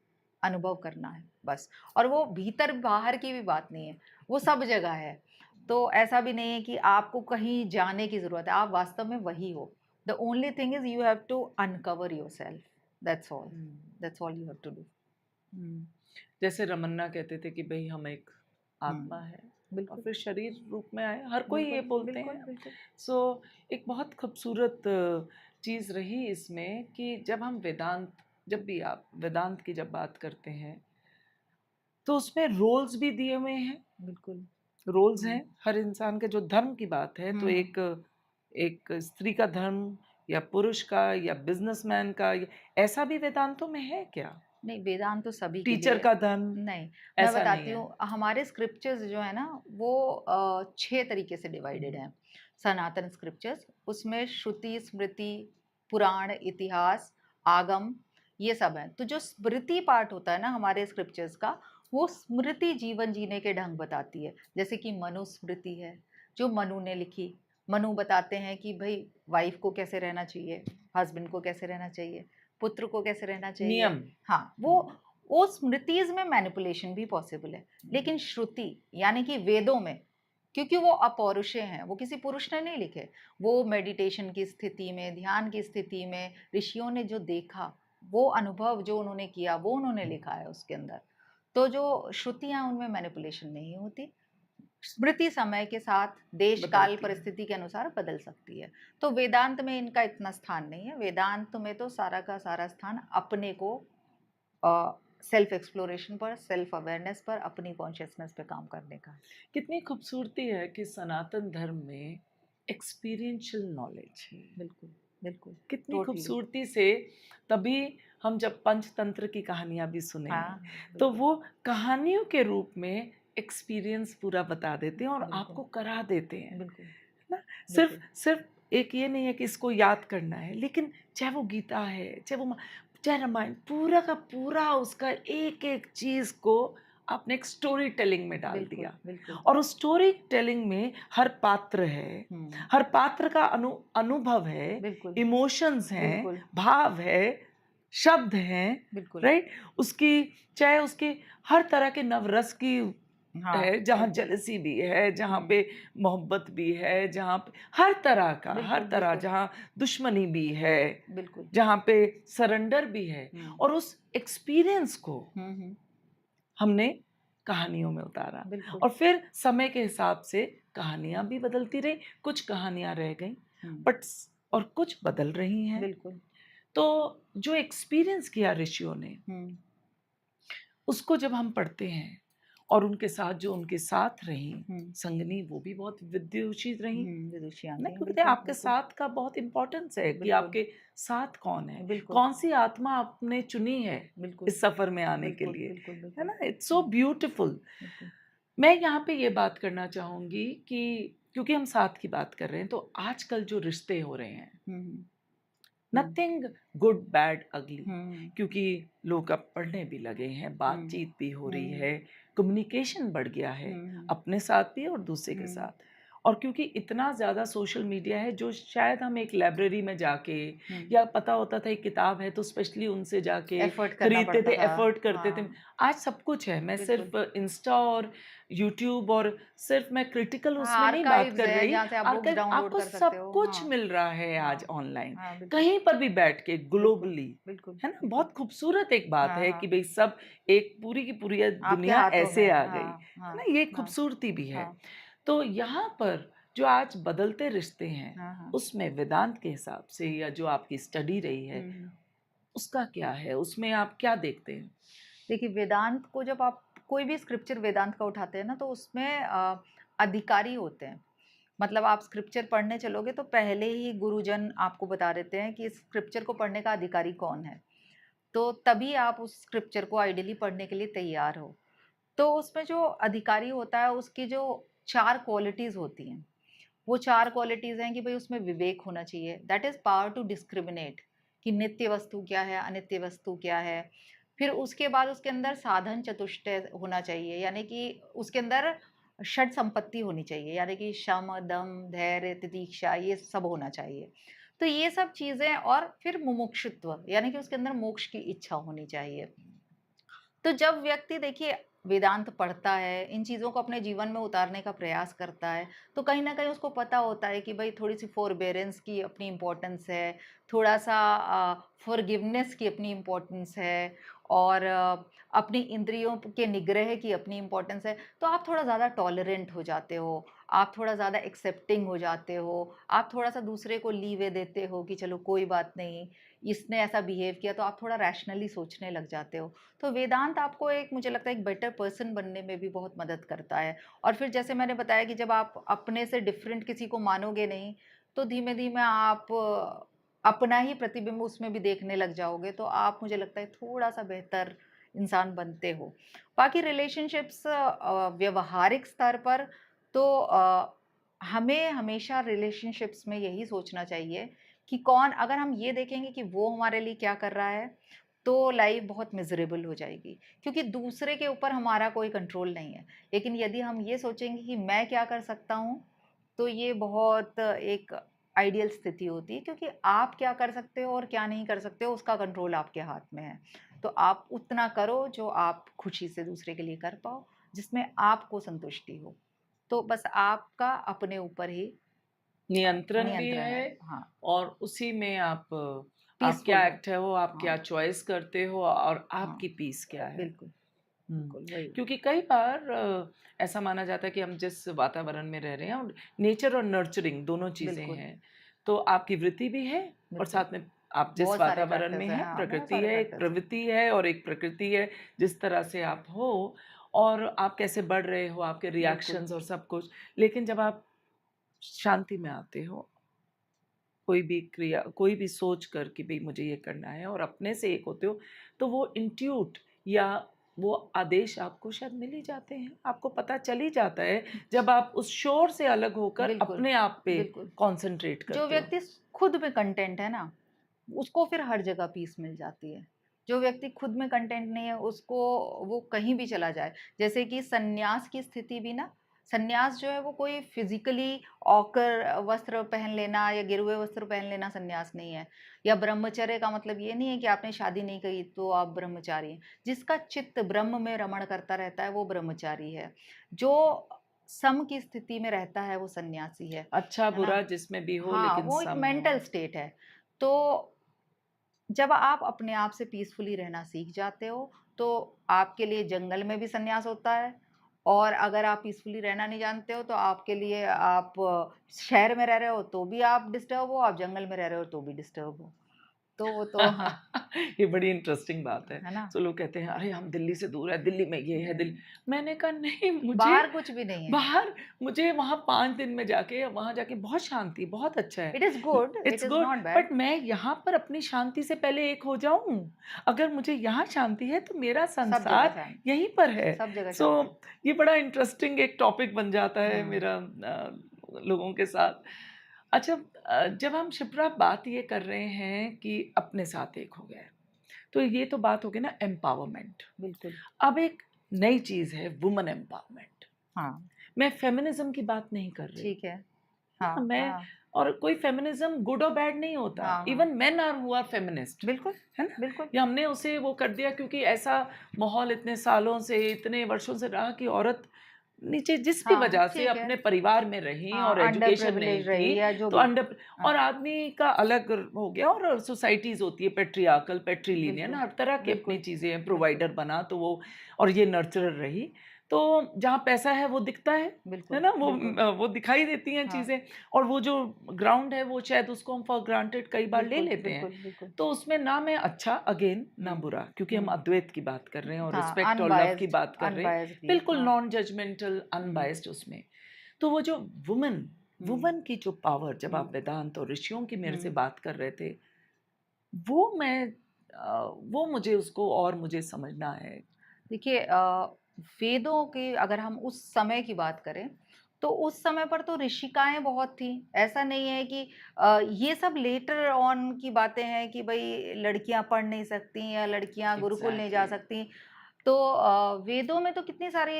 अनुभव करना है, बस। और वो भीतर बाहर की भी बात नहीं है, वो सब जगह है। तो ऐसा भी नहीं है कि आपको कहीं जाने की ज़रूरत है, आप वास्तव में वही हो। The only thing is you have to uncover yourself, that's all, that's all you have to do. जैसे रमन्ना कहते थे कि भई हम एक आत्मा हुँ, है और बिल्कुल, फिर शरीर रूप में आए, हर कोई ये बिल्कुल, बोलते बिल्कुल, हैं। बिल्कुल। सो एक बहुत खूबसूरत चीज़ रही इसमें कि जब भी आप वेदांत की जब बात करते हैं, तो उसमें रोल्स भी दिए हुए हैं। बिल्कुल। रोल्स हुँ। हैं हर इंसान के। जो धर्म की बात है तो हुँ, हुँ। एक एक स्त्री का धर्म या पुरुष का या बिजनेसमैन का, ऐसा भी वेदांतों में है क्या? नहीं, वेदांत तो सभी के लिए टीचर है। का धर्म नहीं, मैं ऐसा नहीं बताती है। हूँ, हमारे स्क्रिप्चर्स जो है ना, वो 6 तरीके से डिवाइडेड हैं। सनातन स्क्रिप्चर्स, उसमें श्रुति, स्मृति, पुराण, इतिहास, आगम, ये सब हैं। तो जो स्मृति पार्ट होता है ना हमारे स्क्रिप्चर्स का, वो स्मृति जीवन जीने के ढंग बताती है। जैसे कि मनुस्मृति है, जो मनु ने लिखी। मनु बताते हैं कि भई वाइफ को कैसे रहना चाहिए, हस्बैंड को कैसे रहना चाहिए, पुत्र को कैसे रहना चाहिए। नियम। हाँ, वो स्मृतिज़ में मैनिपुलेशन भी पॉसिबल है। लेकिन श्रुति यानी कि वेदों में, क्योंकि वो अपौरुषेय हैं, वो किसी पुरुष ने नहीं लिखे। वो मेडिटेशन की स्थिति में, ध्यान की स्थिति में ऋषियों ने जो देखा, वो अनुभव जो उन्होंने किया, वो उन्होंने लिखा है उसके अंदर। तो जो श्रुतियाँ, उनमें मैनिपुलेशन नहीं होती। स्मृति समय के साथ, देश, काल, बदलती है। परिस्थिति के अनुसार बदल सकती है। तो वेदांत में इनका इतना स्थान नहीं है। वेदांत में तो सारा का सारा स्थान अपने को सेल्फ एक्सप्लोरेशन पर, सेल्फ अवेयरनेस पर, अपनी कॉन्शियसनेस पे काम करने का है। कितनी खूबसूरती है कि सनातन धर्म में एक्सपीरियंशियल नॉलेज है। बिल्कुल, बिल्कुल, कितनी टोटली। खूबसूरती से, तभी हम जब पंचतंत्र की कहानियाँ भी सुने हाँ, हैं, तो बिल्कुल, वो कहानियों के रूप में एक्सपीरियंस पूरा बता देते हैं और बिल्कुल, आपको करा देते हैं, बिल्कुल, है ना? सिर्फ बिल्कुल, सिर्फ एक ये नहीं है कि इसको याद करना है, लेकिन चाहे वो गीता है, चाहे रामायण, पूरा का पूरा उसका एक-एक चीज़ को आपने एक स्टोरी टेलिंग में डाल बिल्कुल, दिया। बिल्कुल। और उस स्टोरी टेलिंग में हर पात्र है, हुँ, हर पात्र का अनुभव है, बिल्कुल, इमोशंस हैं, बिल्कुल, भाव है, शब्द हैं, बिल्कुल। राइट? चाहे उसके हर तरह के नवरस की हाँ, है, जहाँ बिल्कुल। जेलसी भी है, जहाँ हुँ, पे मोहब्बत भी है, जहाँ पे हर बिल्कुल, तरह, बिल्कुल, जहाँ दुश्मनी भी है, बिल्कुल। जहाँ पे सरेंडर भी है, हुँ, और उस एक्सपीरियंस को हुँ, हुँ, हमने कहानियों में उतारा। बिल्कुल। और फिर समय के हिसाब से कहानियाँ भी बदलती रही, कुछ कहानियाँ रह गईं, हुँ, बट और कुछ बदल रही हैं। बिल्कुल। तो जो एक्सपीरियंस किया ऋषियों ने, हुँ, उसको जब हम पढ़ते हैं, और उनके साथ जो उनके साथ रहीं हम्म संगनी, वो भी बहुत विद्युषी रहीं। विदुषियां नहीं, थी, क्योंकि बिल्कुल आपके बिल्कुल साथ का बहुत इम्पोर्टेंस है कि बिल्कुल आपके साथ कौन है, बिल्कुल कौन सी आत्मा आपने चुनी है बिल्कुल इस सफर में आने के बिल्कुल लिए, बिल्कुल है बिल्कुल ना? It's so beautiful. बिल्कुल मैं यहाँ पे ये बात करना चाहूंगी कि क्योंकि हम साथ की बात कर रहे हैं, तो आजकल जो रिश्ते हो रहे हैं, हम्म हम्म नथिंग गुड बैड अगली, हम्म क्योंकि लोग अब पढ़ने भी लगे हैं, हम्म बातचीत भी हो रही हम्म है, कम्युनिकेशन बढ़ गया है, हम्म अपने साथ भी और दूसरे के हम्म साथ। और क्योंकि इतना ज़्यादा सोशल मीडिया है, जो शायद हम एक लाइब्रेरी में जाके, हम्म या पता होता था एक किताब है तो स्पेशली उनसे जाके एफर्ट करना खरीदते पड़ता थे, था। एफर्ट करते थे। हाँ आज सब कुछ है। मैं बिल्कुल। सिर्फ इंस्टा और यूट्यूब, और सिर्फ मैं क्रिटिकल हाँ, उसमें नहीं बात आर्काइव्स कर है रही। जहाँ से आप बुक्स आर्काइव, डाउनलोड आपको कर सकते सब हो। कुछ हाँ मिल रहा है आज हाँ ऑनलाइन, हाँ बिल्कुल कहीं पर भी बैठ के, बिल्कुल ग्लोबली, बिल्कुल है ना? बिल्कुल। बहुत खूबसूरत एक बात हाँ है हाँ कि भई सब, एक पूरी की पूरी आपके दुनिया हाथों में। ऐसे आ गई, हाँ हाँ है ना? ये हाँ खूबसूरती भी है। हाँ तो यहाँ पर जो आज बदलते रिश्ते हैं, हाँ हाँ उसमें वेदांत के हिसाब से, या जो आपकी स्टडी रही है, हम्म। उसका क्या है? उसमें आप क्या देखते हैं? देखिए, वेदांत को जब आप कोई भी स्क्रिप्चर वेदांत का उठाते हैं ना, तो उसमें अधिकारी होते हैं। मतलब आप स्क्रिप्चर पढ़ने चलोगे तो पहले ही गुरुजन आपको बता देते हैं कि इस स्क्रिप्चर को पढ़ने का अधिकारी कौन है, तो तभी आप उस स्क्रिप्चर को आइडियली पढ़ने के लिए तैयार हो। तो उसमें जो अधिकारी होता है, उसकी जो 4 क्वालिटीज़ होती हैं, वो 4 क्वालिटीज़ हैं कि भई उसमें विवेक होना चाहिए, that is power to discriminate, कि नित्य वस्तु क्या है, अनित्य वस्तु क्या है। फिर उसके बाद उसके अंदर साधन चतुष्टय होना चाहिए, यानी कि उसके अंदर षट संपत्ति होनी चाहिए, यानी कि शम, दम, धैर्य, तितिक्षा, ये सब होना चाहिए। तो ये सब चीज़ें, और फिर मुमुक्षुत्व, यानी कि उसके अंदर मोक्ष की इच्छा होनी चाहिए। तो जब व्यक्ति देखिए वेदांत पढ़ता है, इन चीज़ों को अपने जीवन में उतारने का प्रयास करता है, तो कहीं न कहीं उसको पता होता है कि भई थोड़ी-सी फ़ॉरबेरेंस की अपनी इम्पोर्टेंस है, थोड़ा-सा फ़ॉरगिवनेस की अपनी इम्पोर्टेंस है, और अपनी इंद्रियों के निग्रह की अपनी इम्पोर्टेंस है। तो आप थोड़ा ज़्यादा टॉलरेंट हो जाते हो, आप थोड़ा ज़्यादा एक्सेप्टिंग हो जाते हो, आप थोड़ा-सा दूसरे को लीवे देते हो कि चलो कोई बात नहीं, इसने ऐसा बिहेव किया, तो आप थोड़ा रैशनली सोचने लग जाते हो। तो वेदांत आपको एक, मुझे लगता है, एक बेटर पर्सन बनने में भी बहुत मदद करता है। और फिर जैसे मैंने बताया कि जब आप अपने से डिफरेंट किसी को मानोगे नहीं, तो धीमे-धीमे आप अपना ही प्रतिबिंब उसमें भी देखने लग जाओगे, तो आप, मुझे लगता है, थोड़ा-सा बेहतर इंसान बनते हो। बाकी रिलेशनशिप्स व्यावहारिक स्तर पर, तो हमें हमेशा रिलेशनशिप्स में यही सोचना चाहिए कि कौन, अगर हम ये देखेंगे कि वो हमारे लिए क्या कर रहा है, तो लाइफ बहुत मिज़रेबल हो जाएगी, क्योंकि दूसरे के ऊपर हमारा कोई कंट्रोल नहीं है। लेकिन यदि हम ये सोचेंगे कि मैं क्या कर सकता हूँ, तो ये बहुत एक आइडियल स्थिति होती है, क्योंकि आप क्या कर सकते हो और क्या नहीं कर सकते हो, उसका कंट्रोल आपके हाथ में है। तो आप उतना करो जो आप खुशी से दूसरे के लिए कर पाओ, जिसमें आपको संतुष्टि हो। तो बस आपका अपने ऊपर ही नियंत्रण भी नियंत्रण है। है, हाँ, और उसी में आप पीसफुल क्या हो। एक्ट है वो, आप हाँ, क्या चॉइस करते हो, और हाँ, आपकी पीस क्या है। बिल्कुल, हुँ, बिल्कुल, वही। क्योंकि कई बार ऐसा माना जाता है कि हम जिस वातावरण में रह रहे हैं, और नेचर और नर्चरिंग दोनों चीज़ें बिल्कुल, हैं। तो आपकी वृत्ति भी है, और बिल्कुल। साथ में आप जिस बहुत सारे वातावरण में फैक्टर्स हैं, हैं, हाँ, बहुत प्रकृति सारे है, एक फैक्टर्स हैं। प्रवृत्ति है और एक प्रकृति है, जिस तरह से आप हो, और आप कैसे बढ़ रहे हो, आपके बिल्कुल, रिएक्शंस और सब कुछ। लेकिन जब आप शांति में आते हो, कोई भी क्रिया, कोई भी सोच कर कि भई मुझे ये करना है, और अपने से एक होते हो, तो वो इंट्यूट, या वो आदेश आपको शायद मिल ही जाते हैं। आपको पता चल ही जाता है, जब आप उस शोर से अलग होकर बिल्कुल, अपने आप पे बिल्कुल। कॉन्संट्रेट जो करते हो। व्यक्ति खुद में कंटेंट है ना, उसको फिर हर जगह पीस मिल जाती है। जो व्यक्ति खुद में कंटेंट नहीं है, उसको, वो कहीं भी चला जाए, जैसे कि सन्यास की स्थिति भी ना, सन्यास जो है वो कोई फिजिकली ऑकर वस्त्र पहन लेना या गिरुए वस्त्र पहन लेना सन्यास नहीं है। या ब्रह्मचर्य का मतलब ये नहीं है कि आपने शादी नहीं की तो आप ब्रह्मचारी हैं। जिसका चित्त ब्रह्म में रमण करता रहता है, वो ब्रह्मचारी है। जो सम की स्थिति में रहता है, वो सन्यासी अच्छा है ना? बुरा जिसमें भी हो, हाँ, लेकिन वो एक सम हो। मेंटल स्टेट है। तो जब आप अपने आप से पीसफुली रहना सीख जाते हो, तो आपके लिए जंगल में भी संन्यास होता है, और अगर आप पीसफुली रहना नहीं जानते हो, तो आपके लिए, आप शहर में रह रहे हो तो भी आप डिस्टर्ब हो, आप जंगल में रह रहे हो तो भी डिस्टर्ब हो। तो वो तो हाँ, ये बड़ी इंटरेस्टिंग बात है। है ना? तो लोग कहते हैं अरे हम दिल्ली से दूर है, दिल्ली में ये है, दिल्ली। मैंने कहा नहीं, बाहर कुछ भी नहीं है। बाहर मुझे वहाँ 5 दिन में जाके वहाँ जाके बहुत शांति, बहुत अच्छा है। It is good, it it's is good, not bad. But मैं यहाँ पर अपनी शांति से पहले एक हो जाऊँ। अगर मुझे यहाँ शांति है तो मेरा सब जगह संसार शांति, यहीं पर है। सब जगह सो शांति। ये बड़ा इंटरेस्टिंग एक टॉपिक बन जाता है हुँ, मेरा लोगों के साथ। अच्छा, जब हम शिप्रा बात ये कर रहे हैं कि अपने साथ एक हो गए, तो ये तो बात हो गई ना एम्पावरमेंट। बिल्कुल। अब एक नई चीज़ है वुमन एम्पावरमेंट। हाँ, मैं फेमिनिज़्म की बात नहीं कर रही। ठीक है। हाँ, हाँ, मैं हाँ, और कोई फेमिनिज़्म गुड और बैड नहीं होता। हाँ, हाँ। Even men are who are feminist, बिल्कुल, है ना? बिल्कुल। या हमने उसे वो कर दिया क्योंकि ऐसा माहौल इतने सालों से, इतने वर्षों से रहा कि औरत नीचे जिस भी हाँ, वजह से ठीक है। अपने परिवार में रही और हाँ, अंडर एजुकेशन नहीं प्रिविलेज्ड थी, रही या जो तो भी। अंडर और हाँ, आदमी का अलग हो गया और सोसाइटीज़ होती है पेट्रियार्कल, पेट्रीलिनियन, बिल्कुल, हर तरह की अपनी बिल्कुल, चीज़ें हैं, बिल्कुल, प्रोवाइडर बना तो वो और ये नर्चरर रही। तो जहाँ पैसा है वो दिखता है बिल्कुल, ना? बिल्कुल। वो दिखाई देती हैं हाँ, चीज़ें और वो जो ग्राउंड है वो शायद उसको हम फॉर ग्रांटेड कई बार ले बिल्कुल, लेते हैं। बिल्कुल, बिल्कुल। तो उसमें ना मैं अच्छा अगेन ना हुँ, बुरा, क्योंकि हम हुँ। अद्वैत की बात कर रहे हैं और हाँ, रिस्पेक्ट और लव की अनबायस्ड, बात कर रहे हैं, अनबायस्डली बिल्कुल हाँ। नॉन जजमेंटल हुँ, अनबायस्ड उसमें। तो वो जो वुमन हुँ, वुमन की जो पावर, जब हुँ, आप वेदांत और ऋषियों की मेरे से हुँ। बात कर रहे थे, वो मैं वो मुझे उसको और मुझे समझना है। देखिए वेदों की अगर हम उस समय की बात करें, तो उस समय पर तो ऋषिकाएँ बहुत थीं। ऐसा नहीं है कि ये सब लेटर ऑन की बातें हैं कि भई लड़कियाँ पढ़ नहीं सकती या लड़कियाँ गुरुकुल नहीं जा एग्जैक्टली। सकती। तो वेदों में तो कितनी सारी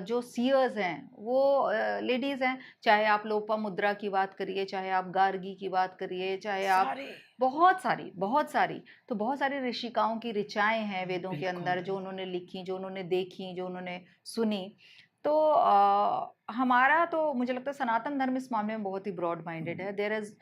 जो सीयर्स हैं, वो लेडीज़ हैं। चाहे आप लोपामुद्रा की बात करिए, चाहे आप गार्गी की बात करिए, चाहे आप सारे बहुत सारी, बहुत सारी। तो बहुत सारी ऋषिकाओं की ऋचाएँ हैं वेदों के अंदर, बिल्कुल। जो उन्होंने लिखी, जो उन्होंने देखी, जो उन्होंने सुनी। तो हमारा तो मुझे लगता है सनातन धर्म इस मामले में बहुत ही ब्रॉड माइंडेड है। There is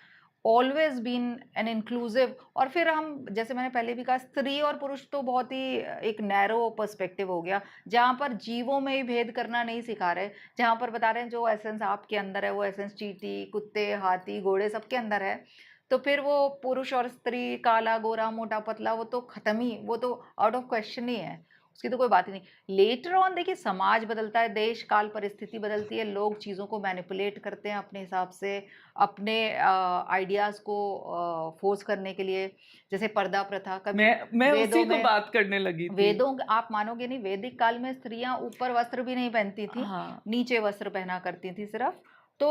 always been an inclusive और फिर हम जैसे मैंने पहले भी कहा स्त्री और पुरुष तो बहुत ही एक नैरो पर्सपेक्टिव हो गया, जहाँ पर जीवों में ही भेद करना नहीं सिखा रहे, जहाँ पर बता रहे हैं जो एसेंस आपके अंदर है, वो एसेंस चींटी, कुत्ते, हाथी, घोड़े सबके अंदर है। तो फिर वो पुरुष और स्त्री, काला, गोरा, मोटा, पतला वो तो खत्म ही वो तो आउट ऑफ क्वेश्चन ही है। उसकी तो कोई बात ही नहीं। लेटर ऑन देखिए समाज बदलता है, देश, काल, परिस्थिति बदलती है, लोग चीज़ों को मैनिपुलेट करते हैं अपने हिसाब से, अपने आइडियाज़ को फ़ोर्स करने के लिए। जैसे पर्दा प्रथा कभी मैं वेदों उसी को में बात करने लगी थी। वेदों आप मानोगे नहीं वैदिक काल में स्त्रियाँ ऊपर वस्त्र भी नहीं पहनती थीं, हाँ, नीचे वस्त्र पहना करती थीं सिर्फ़। तो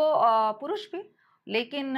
पुरुष भी लेकिन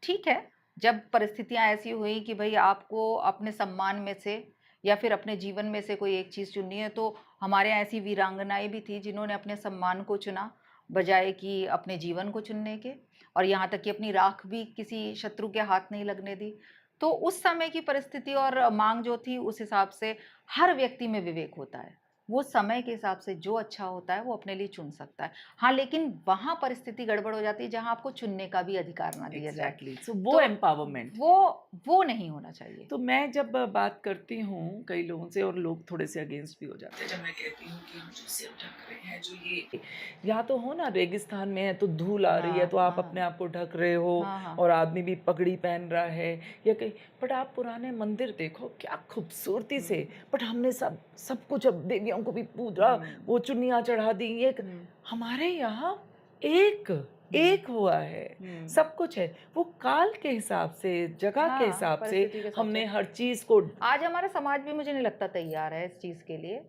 ठीक है, जब परिस्थितियाँ ऐसी हुई कि भई आपको अपने सम्मान में से या फिर अपने जीवन में से कोई एक चीज़ चुननी है, तो हमारे यहाँ ऐसी वीरांगनाएँ भी थी जिन्होंने अपने सम्मान को चुना, बजाए कि अपने जीवन को चुनने के और यहाँ तक कि अपनी राख भी किसी शत्रु के हाथ नहीं लगने दी। तो उस समय की परिस्थिति और माँग जो थी उस हिसाब से हर व्यक्ति में विवेक होता है। वो समय के हिसाब से जो अच्छा होता है वो अपने लिए चुन सकता है। हाँ, लेकिन वहाँ परिस्थिति गड़बड़ हो जाती है जहाँ आपको चुनने का भी अधिकार ना दिया जाए। एग्जैक्टली। सो वो तो एम्पावरमेंट वो है। वो नहीं होना चाहिए। तो मैं जब बात करती हूँ कई लोगों से और लोग थोड़े से अगेंस्ट भी हो जाते हैं जब मैं कहती हूँ कि हम जो सिर ढक रहे हैं, जो ये या तो हो ना रेगिस्तान में है तो धूल आ रही है हाँ, तो आप अपने हाँ। आप को ढक रहे हो हाँ, हाँ। और आदमी भी पगड़ी पहन रहा है या कहीं, बट आप पुराने मंदिर देखो क्या खूबसूरती हुँ, से, बट हमने सब कुछ अब देवियों को भी पूजा, हुँ, वो चुन्नियाँ चढ़ा दी ये हुँ, हमारे यहाँ एक हुँ, एक हुआ है, हुँ। सब कुछ है। वो काल के हिसाब से, जगह के हाँ, हिसाब से परिस्थिति के हिसाब से। हमने हर चीज़ को आज हमारा समाज भी मुझे नहीं लगता तैयार है इस चीज़ के लिए।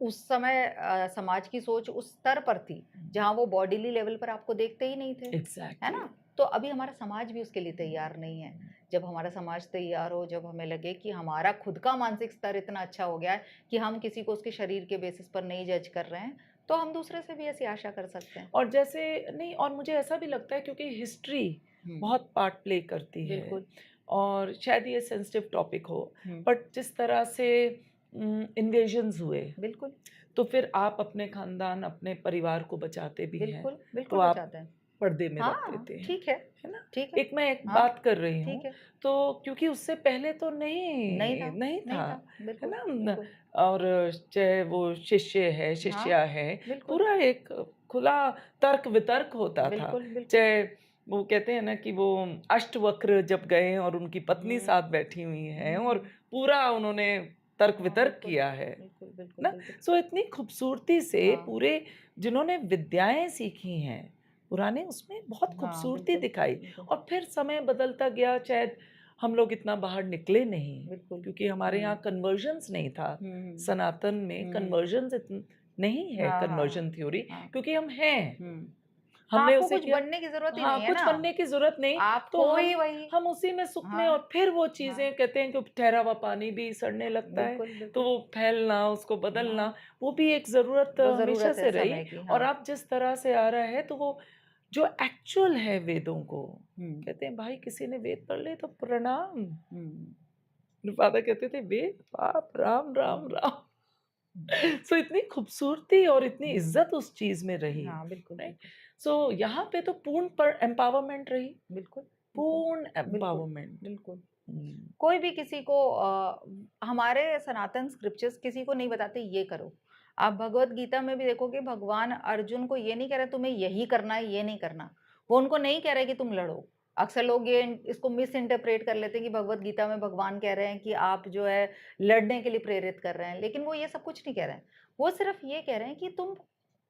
उस समय समाज की सोच उस स्तर पर थी, जहाँ वो बॉडीली लेवल पर आपको देखते ही नहीं थे, है एग्ज़ैक्टली। ना? तो अभी हमारा समाज भी उसके लिए तैयार नहीं है। जब हमारा समाज तैयार हो, जब हमें लगे कि हमारा खुद का मानसिक स्तर इतना अच्छा हो गया है कि हम किसी को उसके शरीर के बेसिस पर नहीं जज कर रहे हैं, तो हम दूसरे से भी ऐसी आशा कर सकते हैं। और जैसे नहीं, और मुझे ऐसा भी लगता है क्योंकि हिस्ट्री हुँ, बहुत पार्ट प्ले करती है बिल्कुल। और शायद ये सेंसिटिव टॉपिक हो, हुँ, बट जिस तरह से इन्वेजन्स हुए, बिल्कुल, तो फिर आप अपने खानदान, अपने परिवार को बचाते भी हैं, बिल्कुल, तो बिल्कुल आप बचाते हैं। पर्दे में रख हाँ, देते हैं, ठीक है, है ना? ठीक है। एक मैं एक हाँ, बात कर रही ठीक हूँ, है। तो क्योंकि उससे पहले तो नहीं था, नहीं नहीं था, था। है बिल्कुल, ना? बिल्कुल। और चाहे वो शिष्य है, हाँ, शिष्या है, बिल्कुल, पूरा एक खुला तर्क-वितर्क होता था। बिल्कुल, बिल्कुल। चाहे वो कहते हैं ना कि वो अष्टवक्र जब गए और उनकी पत्नी हम्म साथ बैठी हुई है और पूरा उन्होंने तर्क हाँ वितर्क बिल्कुल किया है बिल्कुल बिल्कुल ना। बिल्कुल सो इतनी खूबसूरती से हाँ पूरे जिन्होंने विद्याएं सीखी हैं पुराने, उसमें बहुत हाँ खूबसूरती बिल्कुल दिखाई। बिल्कुल और फिर समय बदलता गया, शायद हम लोग इतना बाहर निकले नहीं बिल्कुल क्योंकि हमारे यहाँ कन्वर्जन्स नहीं था। हम्म सनातन में हम्म कन्वर्जन्स नहीं है, हाँ हाँ कन्वर्जन थ्योरी, हाँ क्योंकि हम हैं, हम्म हाँ, हमने आपको उसे कुछ किया। बनने की जरूरत ही हाँ, नहीं है कुछ ना, बनने की ज़रूरत नहीं, आप तो हो ही वही। हम उसी में सुख में। हाँ और फिर वो हाँ चीज़ें कहते हैं कि ठहरा हुआ पानी भी सड़ने लगता है, बिल्कुल तो बिल्कुल वो फैलना, उसको हाँ बदलना, वो भी एक ज़रूरत वो हमेशा जरूरत है से रही। समय की और हाँ अब जिस तरह से आ रहा है, तो वो जो एक्चुअल है वेदों को, हम्म कहते हैं भाई किसी ने वेद पढ़ लिए तो प्रणाम। हम्म फादर कहते थे वेद बाप राम राम हम्म राम। सो इतनी खूबसूरती और इतनी हम्म, इज्जत उस चीज में रही। हाँ बिल्कुल राइट। बिल्कुल सो यहाँ पे तो पूर्ण पर एम्पावरमेंट रही, बिल्कुल बिल्कुल पूर्ण बिल्कुल एम्पावरमेंट। बिल्कुल कोई भी किसी को हमारे सनातन स्क्रिप्चर्स किसी को नहीं बताते ये करो। आप भगवत गीता में भी देखोगे भगवान अर्जुन को ये नहीं कह रहे तुम्हें यही करना है ये नहीं करना। वो उनको नहीं कह रहे कि तुम लड़ो। अक्सर लोग ये इसको मिस इंटरप्रेट कर लेते हैं कि भगवत गीता में भगवान कह रहे हैं कि आप जो है लड़ने के लिए प्रेरित कर रहे हैं, लेकिन वो ये सब कुछ नहीं कह रहे हैं। वो सिर्फ ये कह रहे हैं कि तुम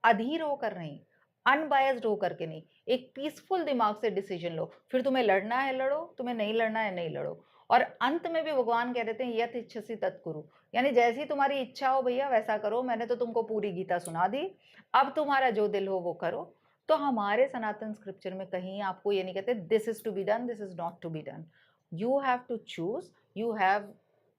अधीर होकर नहीं, अनबायस्ड होकर के नहीं, एक पीसफुल दिमाग से डिसीजन लो। फिर तुम्हें लड़ना है लड़ो, तुम्हें नहीं लड़ना है नहीं लड़ो। और अंत में भी भगवान कह देते हैं यत इच्छसि तत् कुरु, यानी जैसी तुम्हारी इच्छा हो भैया वैसा करो। मैंने तो तुमको पूरी गीता सुना दी, अब तुम्हारा जो दिल हो वो करो। तो हमारे सनातन स्क्रिप्चर में कहीं आपको ये नहीं कहते this is to be done, this is not to be done. You have to choose, you have,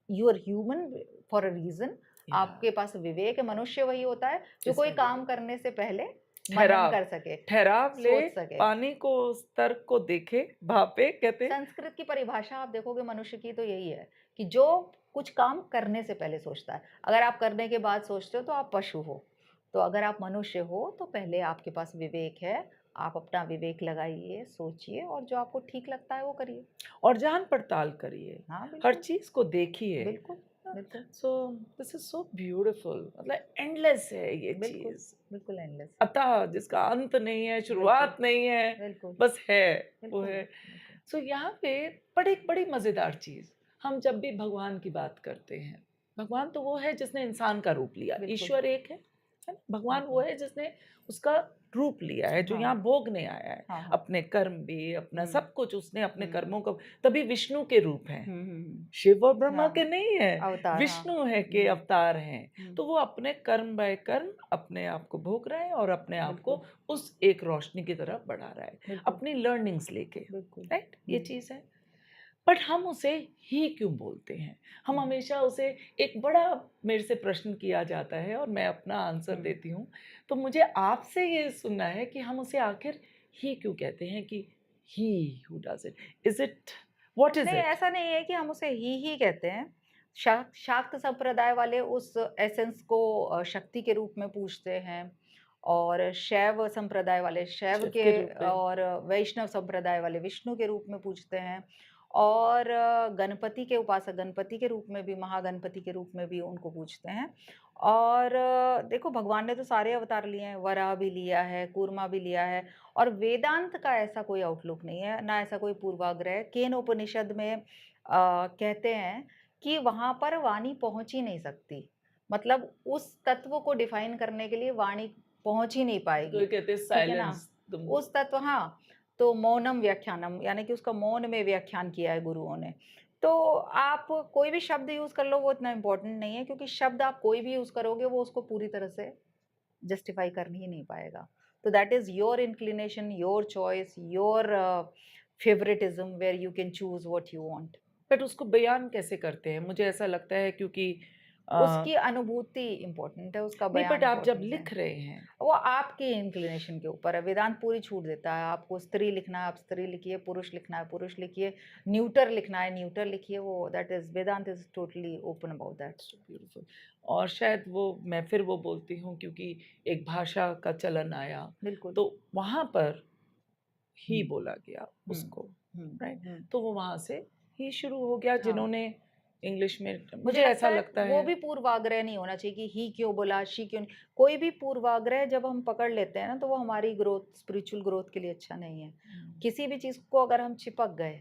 you are human for a reason. या आपके पास विवेक है। मनुष्य वही होता है जो कोई जिसमें काम करने से पहले मनन ठहराव, कर सके, ठहराव ले, सोच सके। पानी को, उस तर्क को देखे, भापे, कहते। संस्कृत की परिभाषा आप देखोगे मनुष्य की तो यही है कि जो कुछ काम करने से पहले सोचता है। अगर आप करने के बाद सोचते हो तो आप पशु हो। तो अगर आप मनुष्य हो तो पहले आपके पास विवेक है। आप अपना विवेक लगाइए, सोचिए और जो आपको ठीक लगता है वो करिए। और जान पड़ताल करिए, हाँ हर बिल्कुल चीज को देखिए। बिल्कुल बिल्कुल so this is so beautiful, मतलब एंडलेस है ये बिल्कुल चीज, बिल्कुल एंडलेस अतः जिसका अंत नहीं है, बिल्कुल शुरुआत नहीं है, बिल्कुल बस है, वो बिल्कुल है। बिल्कुल सो यहाँ पे बड़ी बड़ी मजेदार चीज, हम जब भी भगवान की बात करते हैं, भगवान तो वो है जिसने इंसान का रूप लिया, बिल्कुल ईश्वर एक है ना? भगवान वो बिल्कुल है जिसने उसका रूप लिया है, जो हाँ यहाँ भोगने आया है। हाँ हाँ अपने कर्म भी, अपना हम्म सब कुछ उसने अपने हम्म कर्मों को, तभी विष्णु के रूप हैं। हम्म, शिव और ब्रह्मा हाँ के हाँ नहीं है, अवतार हाँ विष्णु है के अवतार हैं। हम्म, तो वो अपने कर्म बाय कर्म अपने आप को भोग रहा है और अपने आप बिल्कुल को उस एक रोशनी की तरफ बढ़ा रहा है, बिल्कुल अपनी लर्निंग्स लेके। बिल्कुल राइट, ये हम्म चीज है। बट हम उसे ही क्यों बोलते हैं? हम हम्म हमेशा उसे, एक बड़ा मेरे से प्रश्न किया जाता है और मैं अपना आंसर हम्म देती हूँ। तो मुझे आपसे ये सुनना है कि हम उसे आखिर ही क्यों कहते हैं, कि he who does it, is it, what is नहीं, इट? ऐसा नहीं है कि हम उसे ही कहते हैं। शाक्त संप्रदाय वाले उस एसेंस को शक्ति के रूप में पूजते हैं, और शैव संप्रदाय वाले शैव शिव के, के रूप में। और वैष्णव संप्रदाय वाले विष्णु के रूप में पूजते हैं। और गणपति के उपासक गणपति के रूप में भी, महागणपति के रूप में भी उनको पूजते हैं। और देखो भगवान ने तो सारे अवतार लिए हैं, वराह भी लिया है, कूर्मा भी लिया है। और वेदांत का ऐसा कोई आउटलुक नहीं है, ना ऐसा कोई पूर्वाग्रह। केन उपनिषद में कहते हैं कि वहां पर वाणी पहुंच ही नहीं सकती। मतलब उस तत्व को डिफाइन करने के लिए वाणी पहुंच ही नहीं तो पाएगी। ये कहते हैं ठीक है ना, साइलेंस तुम। उस तत्व, हाँ। तो मौनम व्याख्यानम, यानी कि उसका मौन में व्याख्यान किया है गुरुओं ने। तो आप कोई भी शब्द यूज कर लो वो इतना इम्पोर्टेंट नहीं है, क्योंकि शब्द आप कोई भी यूज करोगे वो उसको पूरी तरह से जस्टिफाई कर ही नहीं पाएगा। तो that is your inclination, your choice, your favouritism, where you can choose what you want. But उसको बयान कैसे करते हैं? मुझे ऐसा लगता है क्योंकि उसकी अनुभूति इंपॉर्टेंट है, उसका नहीं, बयान बट आप जब इंपॉर्टेंट है। लिख रहे हैं, वो आपके इंक्लिनेशन के ऊपर है। वेदांत पूरी छूट देता है। आपको स्त्री लिखना है आप स्त्री लिखिए, पुरुष लिखना है पुरुष लिखिए, न्यूटर लिखना है न्यूटर लिखिए। वो that is, Vedanta is totally open about that. So beautiful. और शायद वो, मैं फिर वो बोलती हूँ क्योंकि एक भाषा का चलन आया, बिल्कुल। तो वहाँ पर ही हम्म बोला गया हम्म उसको। हम्म राइट। हम्म तो वो वहाँ से ही शुरू हो गया, हाँ जिन्होंने इंग्लिश में मुझे मुझे ऐसा लगता है लगता वो है। भी पूर्वाग्रह नहीं होना चाहिए कि ही क्यों बोला, शी क्यों नहीं। कोई भी पूर्वाग्रह जब हम पकड़ लेते हैं ना, तो वो हमारी ग्रोथ, स्पिरिचुअल ग्रोथ के लिए अच्छा नहीं है। किसी भी चीज़ को अगर हम चिपक गए,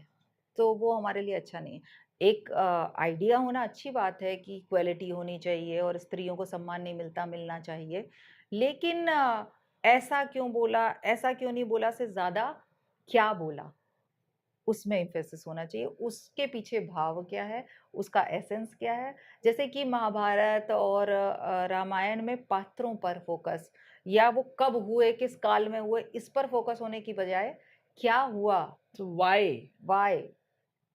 तो वो हमारे लिए अच्छा नहीं है। एक आइडिया होना अच्छी बात है कि इक्वालिटी होनी चाहिए और स्त्रियों को सम्मान नहीं मिलता, मिलना चाहिए। लेकिन ऐसा क्यों बोला, ऐसा क्यों नहीं बोला से ज़्यादा क्या बोला? उसमें एम्फेसिस होना चाहिए, उसके पीछे भाव क्या है, उसका एसेंस क्या है। जैसे कि महाभारत और रामायण में पात्रों पर फ़ोकस, या वो कब हुए, किस काल में हुए, इस पर फ़ोकस होने की बजाय क्या हुआ, तो why? Why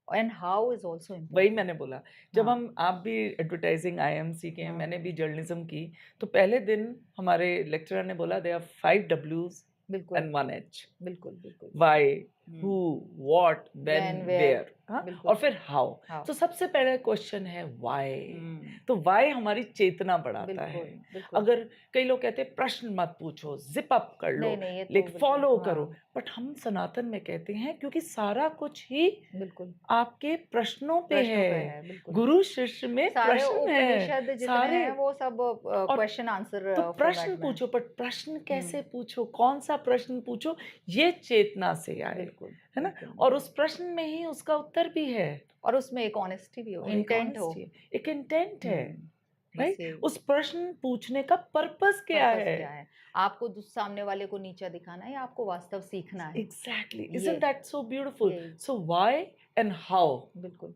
and how is also वही इम्पोर्टेंट। मैंने बोला, जब हाँ, आप भी एडवर्टाइजिंग आईएमसी के हैं, हाँ, मैंने भी जर्नलिज्म की, तो पहले दिन हमारे लेक्चरर ने बोला देयर आर 5 डब्ल्यूज़ बिल्कुल, एंड 1 एच। बिल्कुल, बिल्कुल। Why, hmm, who, what, when, when, where, where, हाँ? और बिल्कुल, फिर हाउ। हाउ। तो सबसे पहला क्वेश्चन है व्हाई। हुँ, तो व्हाई हमारी चेतना बढ़ाता है। बिल्कुल, बिल्कुल। अगर कई लोग कहते हैं प्रश्न मत पूछो, ज़िप अप कर लो, नहीं, नहीं, ये तो लाइक बिल्कुल फॉलो करो, हाँ, बट हम सनातन में कहते हैं क्योंकि सारा कुछ ही बिल्कुल, आपके प्रश्नों पे प्रश्नों पे है। है, बिल्कुल। गुरु शिष्य में सारे प्रश्न है, उपनिषद जितने सारे। हैं वो सब और क्वेश्चन आंसर तो फॉर्मेट प्रश्न में है। पूछो, पर प्रश्न कैसे हुँ, पूछो, कौन-सा प्रश्न पूछो, ये चेतना से आए, बिल्कुल, है ना? बिल्कुल, और बिल्कुल। उस प्रश्न में ही उसका उत्तर भी है और उसमें एक ऑनेस्टी भी हो, और एक इंटेंट हो। ऑनेस्टी है, एक इंटेंट है, हुँ, बस राइट? यही उस प्रश्न पूछने का पर्पस क्या पर्पस है? क्या है? आपको सामने वाले को नीचा दिखाना है या आपको वास्तव सीखना है? एग्ज़ैक्टली, ये, इज़न्ट दैट सो ब्यूटीफुल? यही, सो व्हाई एंड हाउ? बिल्कुल,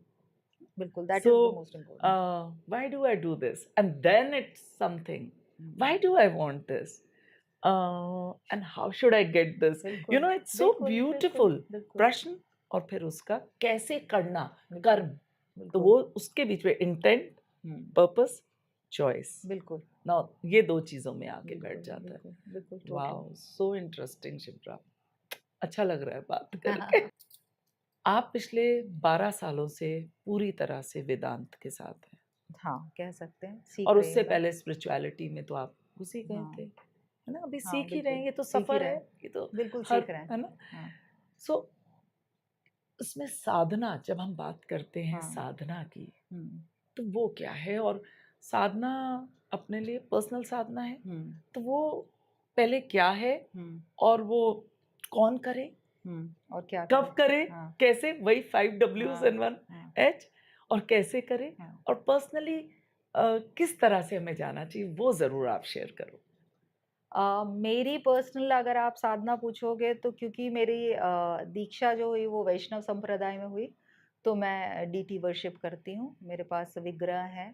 बिल्कुल, that is the So, most important. why do I do this? And then it's something. Hmm, Why do I want this? And how should I get this? You बिल्कुल, know, it's so बिल्कुल, बिल्कुल, beautiful. बिल्कुल, प्रश्न और फिर उसका कैसे करना, बिल्कुल, कर्म। तो बिल्कुल। वो उसके बीच में इंटेंट, हुँ, पर्पस, चॉइस। बिल्कुल, ना ये दो चीजों में आके बैठ बिल्कुल, जाता है। बिल्कुल, बिल्कुल, totally. Wow, so interesting Shipra. अच्छा लग रहा है बात करके। आप पिछले 12 सालों से पूरी तरह से वेदांत के साथ हैं हाँ, कह सकते हैं, और सीख रही उससे हूँ मैं। पहले स्पिरिचुअलिटी में तो आप घुस ही गए थे, हाँ, है ना? अभी हाँ, सीख ही रहे बिल्कुल, हैं, ये तो सीख ही सफ़र रहे है, हैं, ये तो बिल्कुल हर, सीख रहे हैं। है ना? हाँ, सो उसमें साधना, जब हम बात करते हैं हाँ, साधना की, हुँ, तो वो क्या है? और साधना अपने लिए पर्सनल साधना है, हुँ, तो वो पहले क्या है हुँ, और वो कौन करे? और क्या करें? कब करे? हाँ, कैसे? वही 5 डब्ल्यूज़ हाँ, एंड 1 हाँ, एच। और कैसे करें? हाँ। और पर्सनली किस तरह से हमें जाना चाहिए, वो ज़रूर आप शेयर करो। मेरी पर्सनल अगर आप साधना पूछोगे तो क्योंकि मेरी दीक्षा जो हुई वो वैष्णव संप्रदाय में हुई, तो मैं डीटी वर्शिप करती हूँ। मेरे पास विग्रह हैं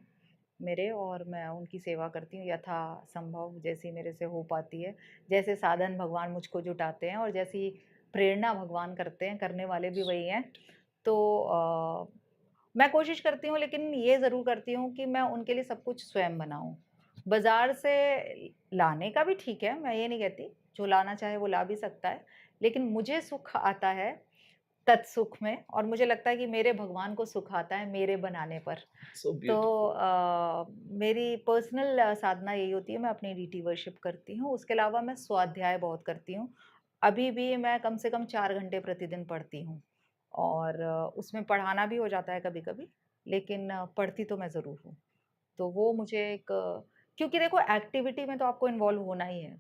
मेरे और मैं उनकी सेवा करती हूँ यथासंभव जैसी मेरे से हो पाती है। जैसे साधन भगवान मुझको जुटाते हैं और जैसी प्रेरणा भगवान करते हैं, करने वाले भी वही हैं। तो मैं कोशिश करती हूँ लेकिन ये ज़रूर करती हूँ कि मैं उनके लिए सब कुछ स्वयं बनाऊँ। बाज़ार से लाने का भी ठीक है, मैं ये नहीं कहती, जो लाना चाहे वो ला भी सकता है। लेकिन मुझे सुख आता है तत्सुख में और मुझे लगता है कि मेरे भगवान को सुख आता है मेरे बनाने पर। सो तो ब्यूटीफुल। मेरी पर्सनल साधना यही होती है, मैं अपनी डीटी वर्शिप करती हूँ। उसके अलावा मैं स्वाध्याय बहुत करती हूँ। अभी भी मैं कम से कम 4 घंटे प्रतिदिन पढ़ती हूँ और उसमें पढ़ाना भी हो जाता है कभी-कभी, लेकिन पढ़ती तो मैं ज़रूर हूँ। तो वो मुझे एक क्योंकि देखो एक्टिविटी में तो आपको इन्वॉल्व होना ही है।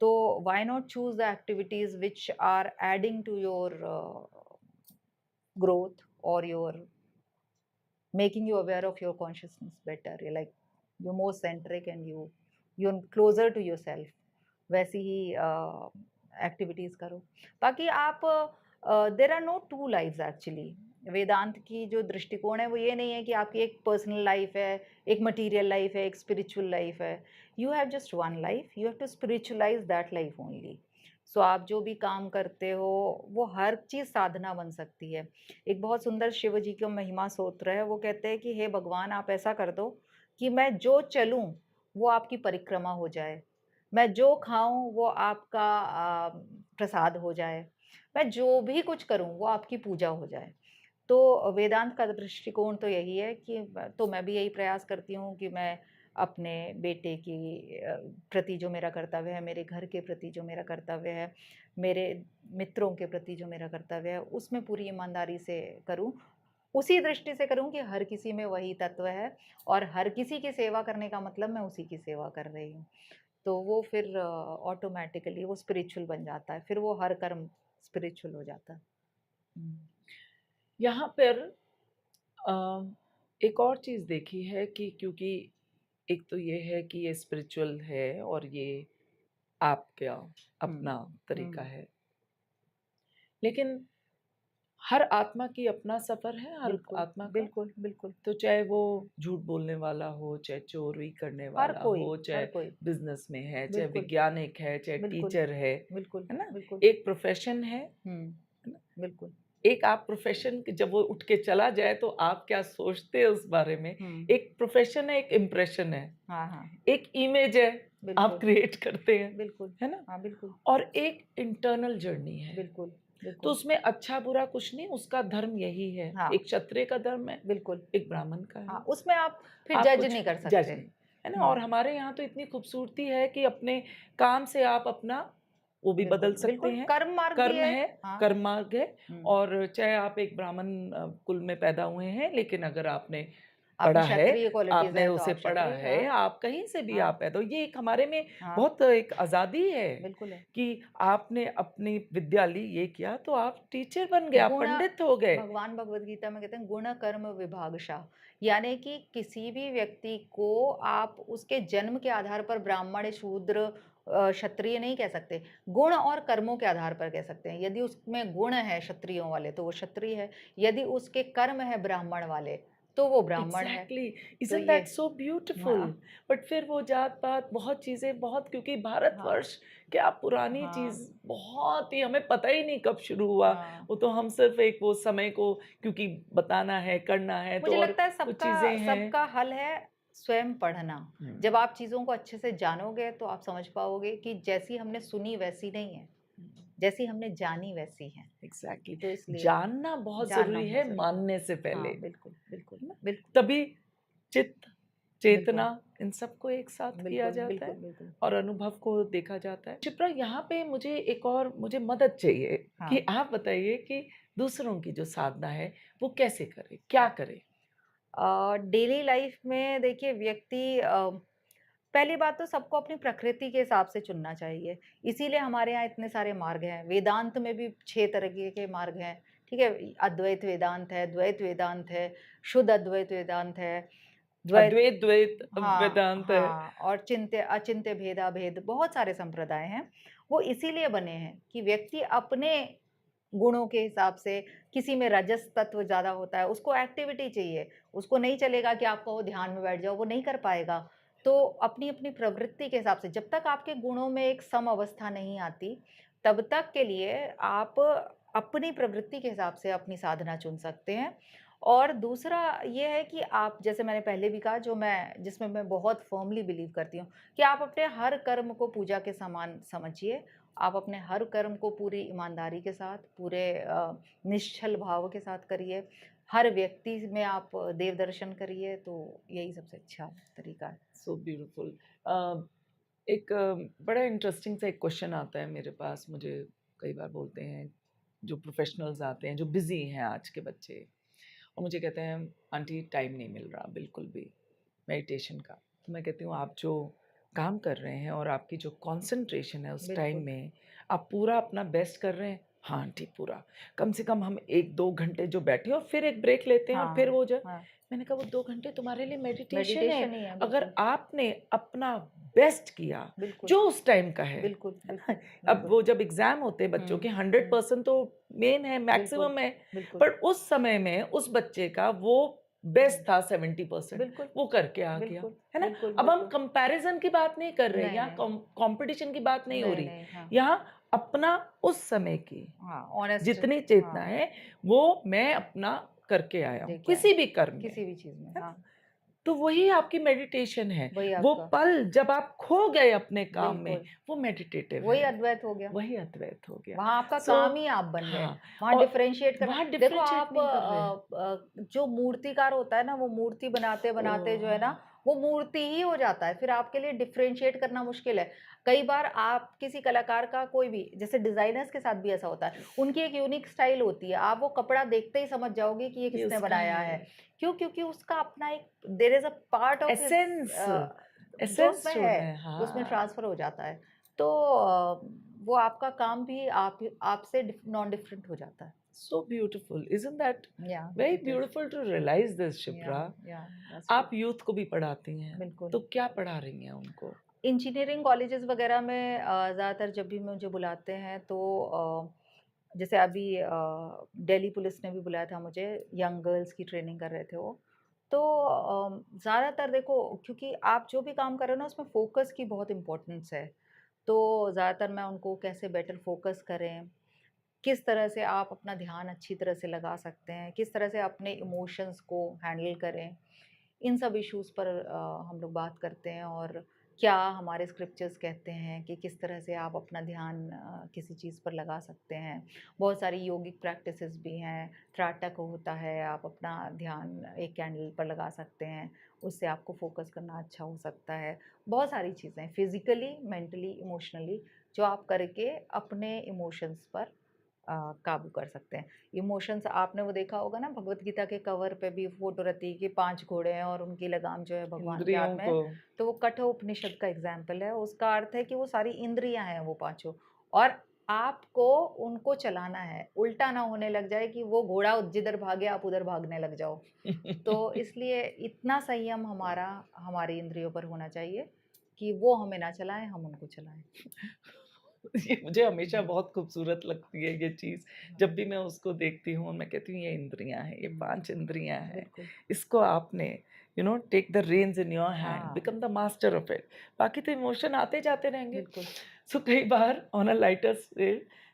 तो why not choose the activities which are adding to your growth or your making you aware of your consciousness better. You're like you're more centric and you're closer to yourself. वैसी ही एक्टिविटीज करो। बाकी आप there are no two lifes actually. Vedanta की जो दृष्टिकोण है वो ये नहीं है कि आपकी एक पर्सनल लाइफ है, एक मटेरियल लाइफ है, एक स्पिरिचुअल लाइफ है। You have just one life, you have to spiritualize that life only. So आप जो भी काम करते हो वो हर चीज़ साधना बन सकती है। एक बहुत सुंदर शिव जी का महिमा स्तोत्र है, वो कहते हैं कि हे भगवान आप ऐसा कर दो कि मैं जो चलूं वो आपकी परिक्रमा हो जाए, मैं जो खाऊँ वो आपका प्रसाद हो जाए, मैं जो भी कुछ करूँ वो आपकी पूजा हो जाए। तो वेदांत का दृष्टिकोण तो यही है कि तो मैं भी यही प्रयास करती हूँ कि मैं अपने बेटे की प्रति जो मेरा कर्तव्य है, मेरे घर के प्रति जो मेरा कर्तव्य है, मेरे मित्रों के प्रति जो मेरा कर्तव्य है, उसमें पूरी ईमानदारी से करूँ। उसी दृष्टि से करूँ कि हर किसी में वही तत्व है और हर किसी की सेवा करने का मतलब मैं उसी की सेवा कर रही हूँ। तो वो फिर ऑटोमैटिकली वो स्पिरिचुअल बन जाता है, फिर वो हर कर्म स्पिरिचुअल हो जाता है। हुँ। यहाँ पर अ, एक और चीज़ देखी है कि क्योंकि एक तो ये है कि ये स्पिरिचुअल है और ये आपका हुँ, अपना तरीका हुँ, है। लेकिन हर आत्मा की अपना सफ़र है, हर बिल्कुल, आत्मा का। बिल्कुल, बिल्कुल। तो चाहे वो झूठ बोलने वाला हो, चाहे चोरी करने वाला हो, हर चाहे कोई, बिज़नेस में है, चाहे बिल्कुल, वैज्ञानिक है, चाहे बिल्कुल, टीचर बिल्कुल, है ना? बिल्कुल। एक प्रोफ़ेशन हुँ, है ना? बिल्कुल। एक आप प्रोफ़ेशन के जब वो उठ के चला जाए तो आप क्या सोचते हैं उस बारे में? हुँ, एक प्रोफ़ेशन है, एक इम्प्रेशन है, हाँ, हाँ, एक इमेज है, आप बिल्कुल, क्रिएट करते हैं, बिल्कुल। है ना? हाँ, बिल्कुल, और एक इंटरनल जर्नी है। बिल्कुल, तो बिल्कुल। उसमें अच्छा-बुरा कुछ नहीं, उसका धर्म यही है। हाँ, एक क्षत्रिय का धर्म है, बिल्कुल। एक ब्राह्मण का हाँ, है। उसमें आप फिर आप जज कुछ नहीं कर जज सकते। नहीं, है ना? हुँ, और हमारे यहाँ तो इतनी खूबसूरती है कि अपने काम से आप अपना वो भी बदल बिल्कुल, सकते बिल्कुल, हैं। कर्म मार्ग भी कर्म है। है, हाँ, कर्म मार्ग है हुँ। और चाहे आप एक ब्राह्मण कुल में पैदा हुए हैं, लेकिन अगर आपने आप में पढ़ा है, क्षत्रिय क्वालिटीज़ आपने है तो उसे आप पढ़ा क्षत्रिय है, हाँ, आप कहीं से भी हाँ, आप पैदा हो, ये एक हमारे में हाँ, बहुत एक आज़ादी है बिल्कुल है। कि आपने अपनी विद्या ली, ये किया तो आप टीचर बन गए, आप गुण पंडित हो गए। भगवान भगवद गीता में कहते हैं गुण कर्म विभागशः यानी कि किसी भी व्यक्ति को आप उसके जन्म के आधार पर ब्राह्मण शूद्र क्षत्रिय नहीं कह सकते गुण और कर्मों के आधार पर कह सकते हैं यदि उसमें गुण है क्षत्रियों वाले तो वो क्षत्रिय है यदि उसके कर्म है ब्राह्मण वाले तो वो ब्राह्मण है एग्ज़ैक्टली, तो इज़न्ट ये दैट सो ब्यूटीफुल? हाँ बट फिर वो जात-पात बहुत चीज़ें बहुत क्योंकि हाँ भारतवर्ष क्या पुरानी चीज़ हाँ बहुत ही हमें पता ही नहीं कब शुरू हुआ। हाँ वो तो हम सिर्फ़ एक वो समय को क्योंकि बताना है, करना है मुझे तो और लगता है कुछ सबका चीज़ें हैं। सबका हल है स्वयं पढ़ना। हुँ, जब आप चीज़ों को अच्छे से जानोगे तो आप समझ पाओगे कि जैसी हमने सुनी वैसी नहीं है, हुँ, जैसी हमने जानी वैसी है। एग्ज़ैक्टली तो इसलिए जानना बहुत जानना ज़रूरी बहुत है ज़रूरी है। मानने से पहले, हाँ, बिल्कुल, बिल्कुल, है ना? बिल्कुल, तभी चित्त, चेतना बिल्कुल, इन सबको एक साथ किया बिल्कुल, जाता बिल्कुल, है बिल्कुल। और अनुभव को देखा जाता है। शिप्रा यहाँ पे मुझे एक और मुझे मदद चाहिए कि हाँ। आप बताइए कि दूसरों की जो साधना है वो कैसे करें? क्या करें? डेली लाइफ में देखिए व्यक्ति पहली बात तो सबको अपनी प्रकृति के हिसाब से चुनना चाहिए। इसीलिए हमारे यहाँ इतने सारे मार्ग हैं। वेदांत में भी 6 तरीके के मार्ग हैं, ठीक है? अद्वैत वेदांत है, द्वैत वेदांत है, शुद्ध अद्वैत वेदांत है, द्वैत अद्वैत, द्वैत, हाँ, वेदांत है। हाँ और चिंत्य अचिंत्य भेदाभेद बहुत सारे संप्रदाय हैं। वो इसीलिए बने हैं कि व्यक्ति अपने गुणों के हिसाब से किसी में रजस तत्व ज़्यादा होता है, उसको एक्टिविटी चाहिए, उसको नहीं चलेगा कि आप कहो ध्यान में बैठ जाओ, वो नहीं कर पाएगा। तो अपनी-अपनी प्रवृत्ति के हिसाब से जब तक आपके गुणों में एक सम अवस्था नहीं आती, तब तक के लिए आप अपनी प्रवृत्ति के हिसाब से अपनी साधना चुन सकते हैं। और दूसरा ये है कि आप जैसे मैंने पहले भी कहा जो मैं जिसमें मैं बहुत फ़र्मली बिलीव करती हूँ कि आप अपने हर कर्म को पूजा के समान समझिए। आप अपने हर कर्म को पूरी ईमानदारी के साथ, पूरे निश्छल भाव के साथ करिए। हर व्यक्ति में आप देव दर्शन करिए, तो यही सबसे अच्छा तरीका है। So beautiful. अ, एक बड़ा इंटरेस्टिंग सा एक क्वेश्चन आता है मेरे पास मुझे कई बार बोलते हैं जो प्रोफेशनल्स आते हैं, जो बिज़ी हैं आज के बच्चे और मुझे कहते हैं आंटी टाइम नहीं मिल रहा बिल्कुल भी मेडिटेशन का। तो मैं कहती हूँ आप जो काम कर रहे हैं और आपकी जो कंसंट्रेशन है उस टाइम बिल्कुल। में आप पूरा अपना बेस्ट कर रहे हैं? हाँ आंटी पूरा। कम से कम हम 1-2 घंटे जो बैठे और फिर एक ब्रेक लेते हैं और फिर हाँ, वो जो हाँ। मैंने कहा वो 2 घंटे तुम्हारे लिए मेडिटेशन है। मेडिटेशन ही है, अगर बिल्कुल। आपने अपना बेस्ट किया बिल्कुल, जो उस टाइम का बिल्कुल, है ना? बिल्कुल, अब बिल्कुल। वो जब एग्ज़ाम होते हैं बच्चों हुँ, के हुँ। 100% तो मेन है, बिल्कुल, मैक्सिमम है। बिल्कुल। पर उस समय में उस बच्चे का वो बेस्ट हुँ। था 70% बिल्कुल, वो करके आ गया, बिल्कुल, है ना? बिल्कुल, अब हम बिल्कुल। कंपैरिज़न की बात नहीं कर रहे, नहीं, यहाँ नहीं। कॉम्पिटिशन की बात नहीं हो नहीं, रही। नहीं, हाँ। यहाँ अपना उस समय की हाँ, ऑनेस्ट जितनी चेतना हाँ, है, वो मैं अपना करके आया हूँ, लेके आए। किसी भी कर्म में, किसी भी चीज़ में, है ना? हाँ। तो वही आपकी मेडिटेशन है। वही वो आपका पल जब आप खो गए अपने काम में, बिल्कुल, वो मेडिटेटिव वही है, अद्वैत हो गया। वही अद्वैत हो गया। वहाँ आपका सो काम ही आप बन गए। हाँ, वहाँ और डिफरेंशिएट करना वहाँ देखो डिफरेंशिएट आप नहीं कर रहे हैं। जो मूर्तिकार होता है ना, वो मूर्ति बनाते-बनाते जो है ओह! ना, वो मूर्ति ही हो जाता है, फिर आपके लिए डिफरेंशिएट करना मुश्किल है। कई बार आप किसी कलाकार का कोई भी जैसे डिज़ाइनर्स के साथ भी ऐसा होता है, उनकी एक यूनिक स्टाइल होती है, आप वो कपड़ा देखते ही समझ जाओगे कि ये ये किसने उसका बनाया है, है। क्यों? क्योंकि उसका अपना एक there is a part of his essence, जो एसेंस उसमें जो है, है, वो उसमें हाँ। ट्रांसफ़र हो जाता है। तो वो आपका काम भी आपसे नॉन डिफरेंट हो जाता है। So beautiful. Isn't that Yeah, very it is. beautiful to realize this, Yeah, Shipra? yeah, that's true. आप यूथ को भी पढ़ाती हैं, बिल्कुल। तो क्या पढ़ा रही हैं उनको? इंजीनियरिंग कॉलेजेस वगैरह में ज़्यादातर जब भी मुझे बुलाते हैं तो जैसे अभी दिल्ली पुलिस ने भी बुलाया था मुझे, यंग गर्ल्स की ट्रेनिंग कर रहे थे वो। तो ज़्यादातर देखो क्योंकि आप जो भी काम कर रहे हो ना उसमें फ़ोकस की बहुत इम्पोर्टेंस है। तो ज़्यादातर मैं उनको कैसे बेटर फ़ोकस करें, किस तरह से आप अपना ध्यान अच्छी तरह से लगा सकते हैं, किस तरह से अपने इमोशंस को हैंडल करें, इन सब इश्यूज़ पर हम लोग बात करते हैं और क्या हमारे स्क्रिप्चर्स कहते हैं कि किस तरह से आप अपना ध्यान किसी चीज़ पर लगा सकते हैं। बहुत सारी योगिक प्रैक्टिसेस भी हैं, त्राटक होता है, आप अपना ध्यान एक कैंडल पर लगा सकते हैं, उससे आपको फ़ोकस करना अच्छा हो सकता है। बहुत सारी चीज़ें फिज़िकली, मेंटली, इमोशनली जो आप करके अपने इमोशंस पर काबू कर सकते हैं। इमोशंस आपने वो देखा होगा ना भगवत गीता के कवर पे भी फ़ोटो रहती है कि 5 घोड़े हैं और उनकी लगाम जो है भगवान के हाथ इंद्रियों में को है। तो वो कठोपनिषद का एग्ज़ाम्पल है। उसका अर्थ है कि वो सारी इंद्रियाँ हैं वो पाँचों और आपको उनको चलाना है। उल्टा ना होने लग जाए कि वो घोड़ा जिधर भागे आप उधर भागने लग जाओ। तो इसलिए इतना संयम हमारी इंद्रियों पर होना चाहिए कि वो हमें ना चलाएँ, हम उनको चलाएँ। ये मुझे हमेशा हुँ, बहुत खूबसूरत लगती है ये चीज़। हाँ। जब भी मैं उसको देखती हूँ, मैं कहती हूँ ये इंद्रियाँ हैं, ये हुँ, 5 इंद्रियाँ हैं। बिल्कुल। इसको आपने take the reins in your hand, हाँ, become the master of it. बाकी तो इमोशन आते जाते रहेंगे। बिल्कुल। सो कई बार ऑन अ लाइटर से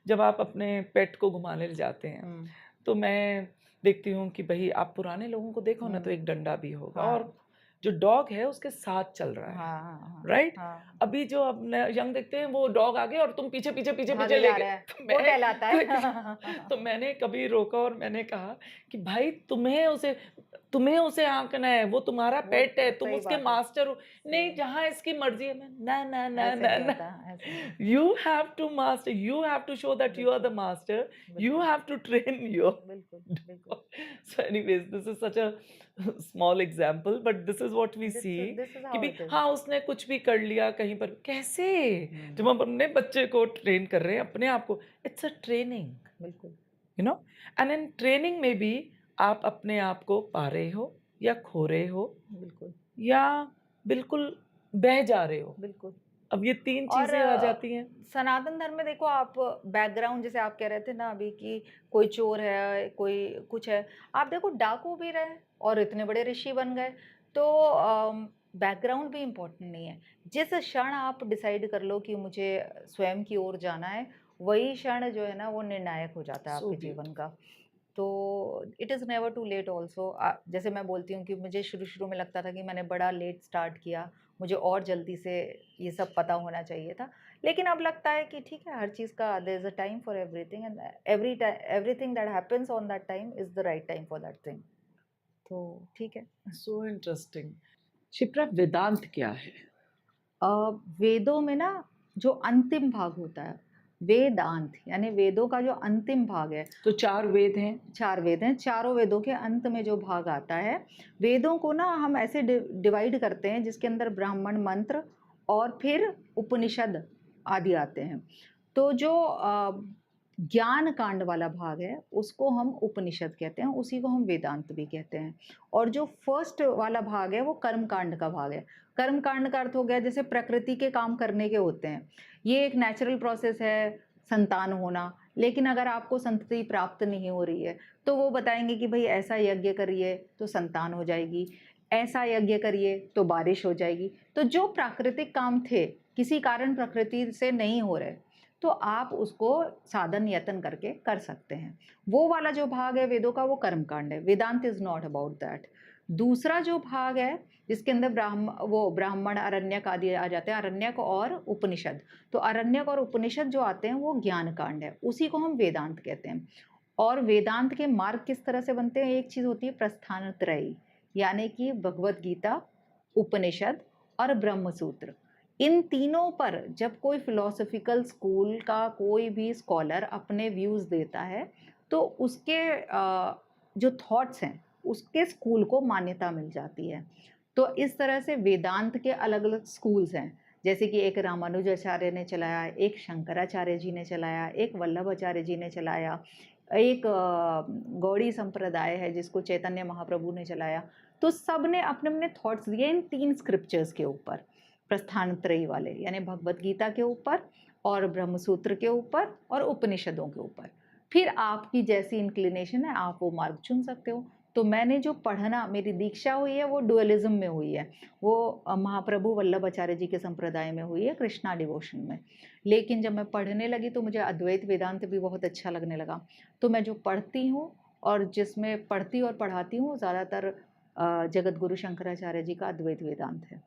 जब आप अपने पेट को घुमाने ले जाते हैं, हुँ, तो मैं देखती हूँ कि भई आप पुराने लोगों को देखो ना तो हुँ। एक डंडा भी होगा और हाँ। जो डॉग है उसके साथ चल रहा है, हाँ, हाँ, हाँ, राइट? हाँ। अभी जो अब न यंग देखते हैं वो डॉग आगे और तुम पीछे, पीछे, पीछे, पीछे भागे ले जा गए। रहे हैं, तो वो मैंने कहलाता है। तो मैंने कभी रोका और मैंने कहा कि भाई तुम्हें उसे हाँकना है, वो तुम्हारा वो पेट है, तुम सही उसके बात है, मास्टर हो। सही नहीं, जहाँ इसकी मर्ज़ी है मैं ना, ना, ना, ऐसे ना, नहीं ना। होता, ऐसे नहीं होता। You have to master, you have to show that you are the बिल्कुल, master, you बिल्कुल, have to train your बिल्कुल, बिल्कुल। dog. So anyways, this is such a small example, but this is what we see this is कि हाउ भी इट इज़। हाँ, उसने कुछ भी कर लिया कहीं पर कैसे? जब हुँ, हम अपने बच्चे को ट्रेन कर रहे हैं, अपने आप को, इट्स अ ट्रेनिंग, बिल्कुल, you know and in training में भी आप अपने आप को पा रहे हो या खो रहे हो बिल्कुल, या बिल्कुल बह जा रहे हो। बिल्कुल। अब ये 3 और चीज़ें आ जाती हैं। सनातन धर्म में देखो आप बैकग्राउंड जैसे आप कह रहे थे ना अभी कि कोई चोर है, कोई कुछ है। आप देखो डाकू भी रहे और इतने बड़े ऋषि बन गए। तो बैकग्राउंड भी इम्पोर्टेंट नहीं है। जिस क्षण आप डिसाइड कर लो कि मुझे स्वयं की ओर जाना है, वही क्षण जो है ना वो निर्णायक हो जाता है सो आपके जीवन ब्यूटीफुल। का। तो it is never too late also जैसे मैं बोलती हूँ कि मुझे शुरू-शुरू में लगता था कि मैंने बड़ा लेट स्टार्ट किया, मुझे और जल्दी से ये सब पता होना चाहिए था। लेकिन अब लगता है कि ठीक है, हर चीज़ का there is a time for everything and everything that happens on that time is the right time for that thing. तो ठीक है। So interesting. शिप्रा, वेदांत क्या है? अ, वेदों में ना जो अंतिम भाग होता है, वेदांत यानी वेदों का जो अंतिम भाग है, तो 4 वेद हैं। 4 वेद हैं, चारों वेदों के अंत में जो भाग आता है, वेदों को ना हम ऐसे डिवाइड करते हैं जिसके अंदर ब्राह्मण मंत्र और फिर उपनिषद आदि आते हैं। तो जो ज्ञान कांड वाला भाग है, उसको हम उपनिषद कहते हैं, उसी को हम वेदांत भी कहते हैं। और जो फर्स्ट वाला भाग है, वो कर्म कांड का भाग है। कर्म कांड का अर्थ हो गया जैसे प्रकृति के काम करने के होते हैं। ये एक नेचुरल प्रोसेस है, संतान होना। लेकिन अगर आपको संतति प्राप्त नहीं हो रही है, तो वो बताएँगे कि भई ऐसा यज्ञ करिए तो संतान हो जाएगी, ऐसा यज्ञ करिए तो बारिश हो जाएगी। तो जो प्राकृतिक काम थे, किसी कारण प्रकृति से नहीं हो रहे, तो आप उसको साधन यत्न करके कर सकते हैं। वो वाला जो भाग है वेदों का वो कर्मकांड है, वेदांत इज़ नॉट अबाउट दैट। दूसरा जो भाग है जिसके अंदर ब्राह्मण, अरण्यक आदि आ जाते हैं, अरण्यक और उपनिषद। तो अरण्यक और उपनिषद जो आते हैं वो ज्ञान कांड है, उसी को हम वेदांत कहते हैं। और वेदांत के मार्ग किस तरह से बनते हैं, एक चीज़ होती है प्रस्थान त्रयी, यानी कि भगवत गीता, उपनिषद और ब्रह्म सूत्र। इन तीनों पर जब कोई फिलोसॉफिकल स्कूल का कोई भी स्कॉलर अपने व्यूज़ देता है, तो उसके जो थॉट्स हैं, उसके स्कूल को मान्यता मिल जाती है। तो इस तरह से वेदांत के अलग-अलग स्कूल्स हैं, जैसे कि एक रामानुजाचार्य ने चलाया, एक शंकराचार्य जी ने चलाया, एक वल्लभाचार्य जी ने चलाया, एक गौड़ी संप्रदाय है जिसको चैतन्य महाप्रभु ने चलाया। तो सब ने अपने-अपने थॉट्स दिए इन 3 स्क्रिप्चर्स के ऊपर, प्रस्थानत्रयी वाले, यानी भगवद गीता के ऊपर और ब्रह्म सूत्र के ऊपर और उपनिषदों के ऊपर। फिर आपकी जैसी इंक्लिनेशन है, आप वो मार्ग चुन सकते हो। तो मैंने जो पढ़ना, मेरी दीक्षा हुई है वो डुअलिज्म में हुई है, वो महाप्रभु वल्लभाचार्य जी के संप्रदाय में हुई है, कृष्णा डिवोशन में। लेकिन जब मैं पढ़ने लगी तो मुझे अद्वैत वेदांत भी बहुत अच्छा लगने लगा। तो मैं जो पढ़ती हूँ और जिसमें पढ़ती और पढ़ाती हूँ, ज़्यादातर जगत गुरु शंकराचार्य जी का अद्वैत वेदांत है।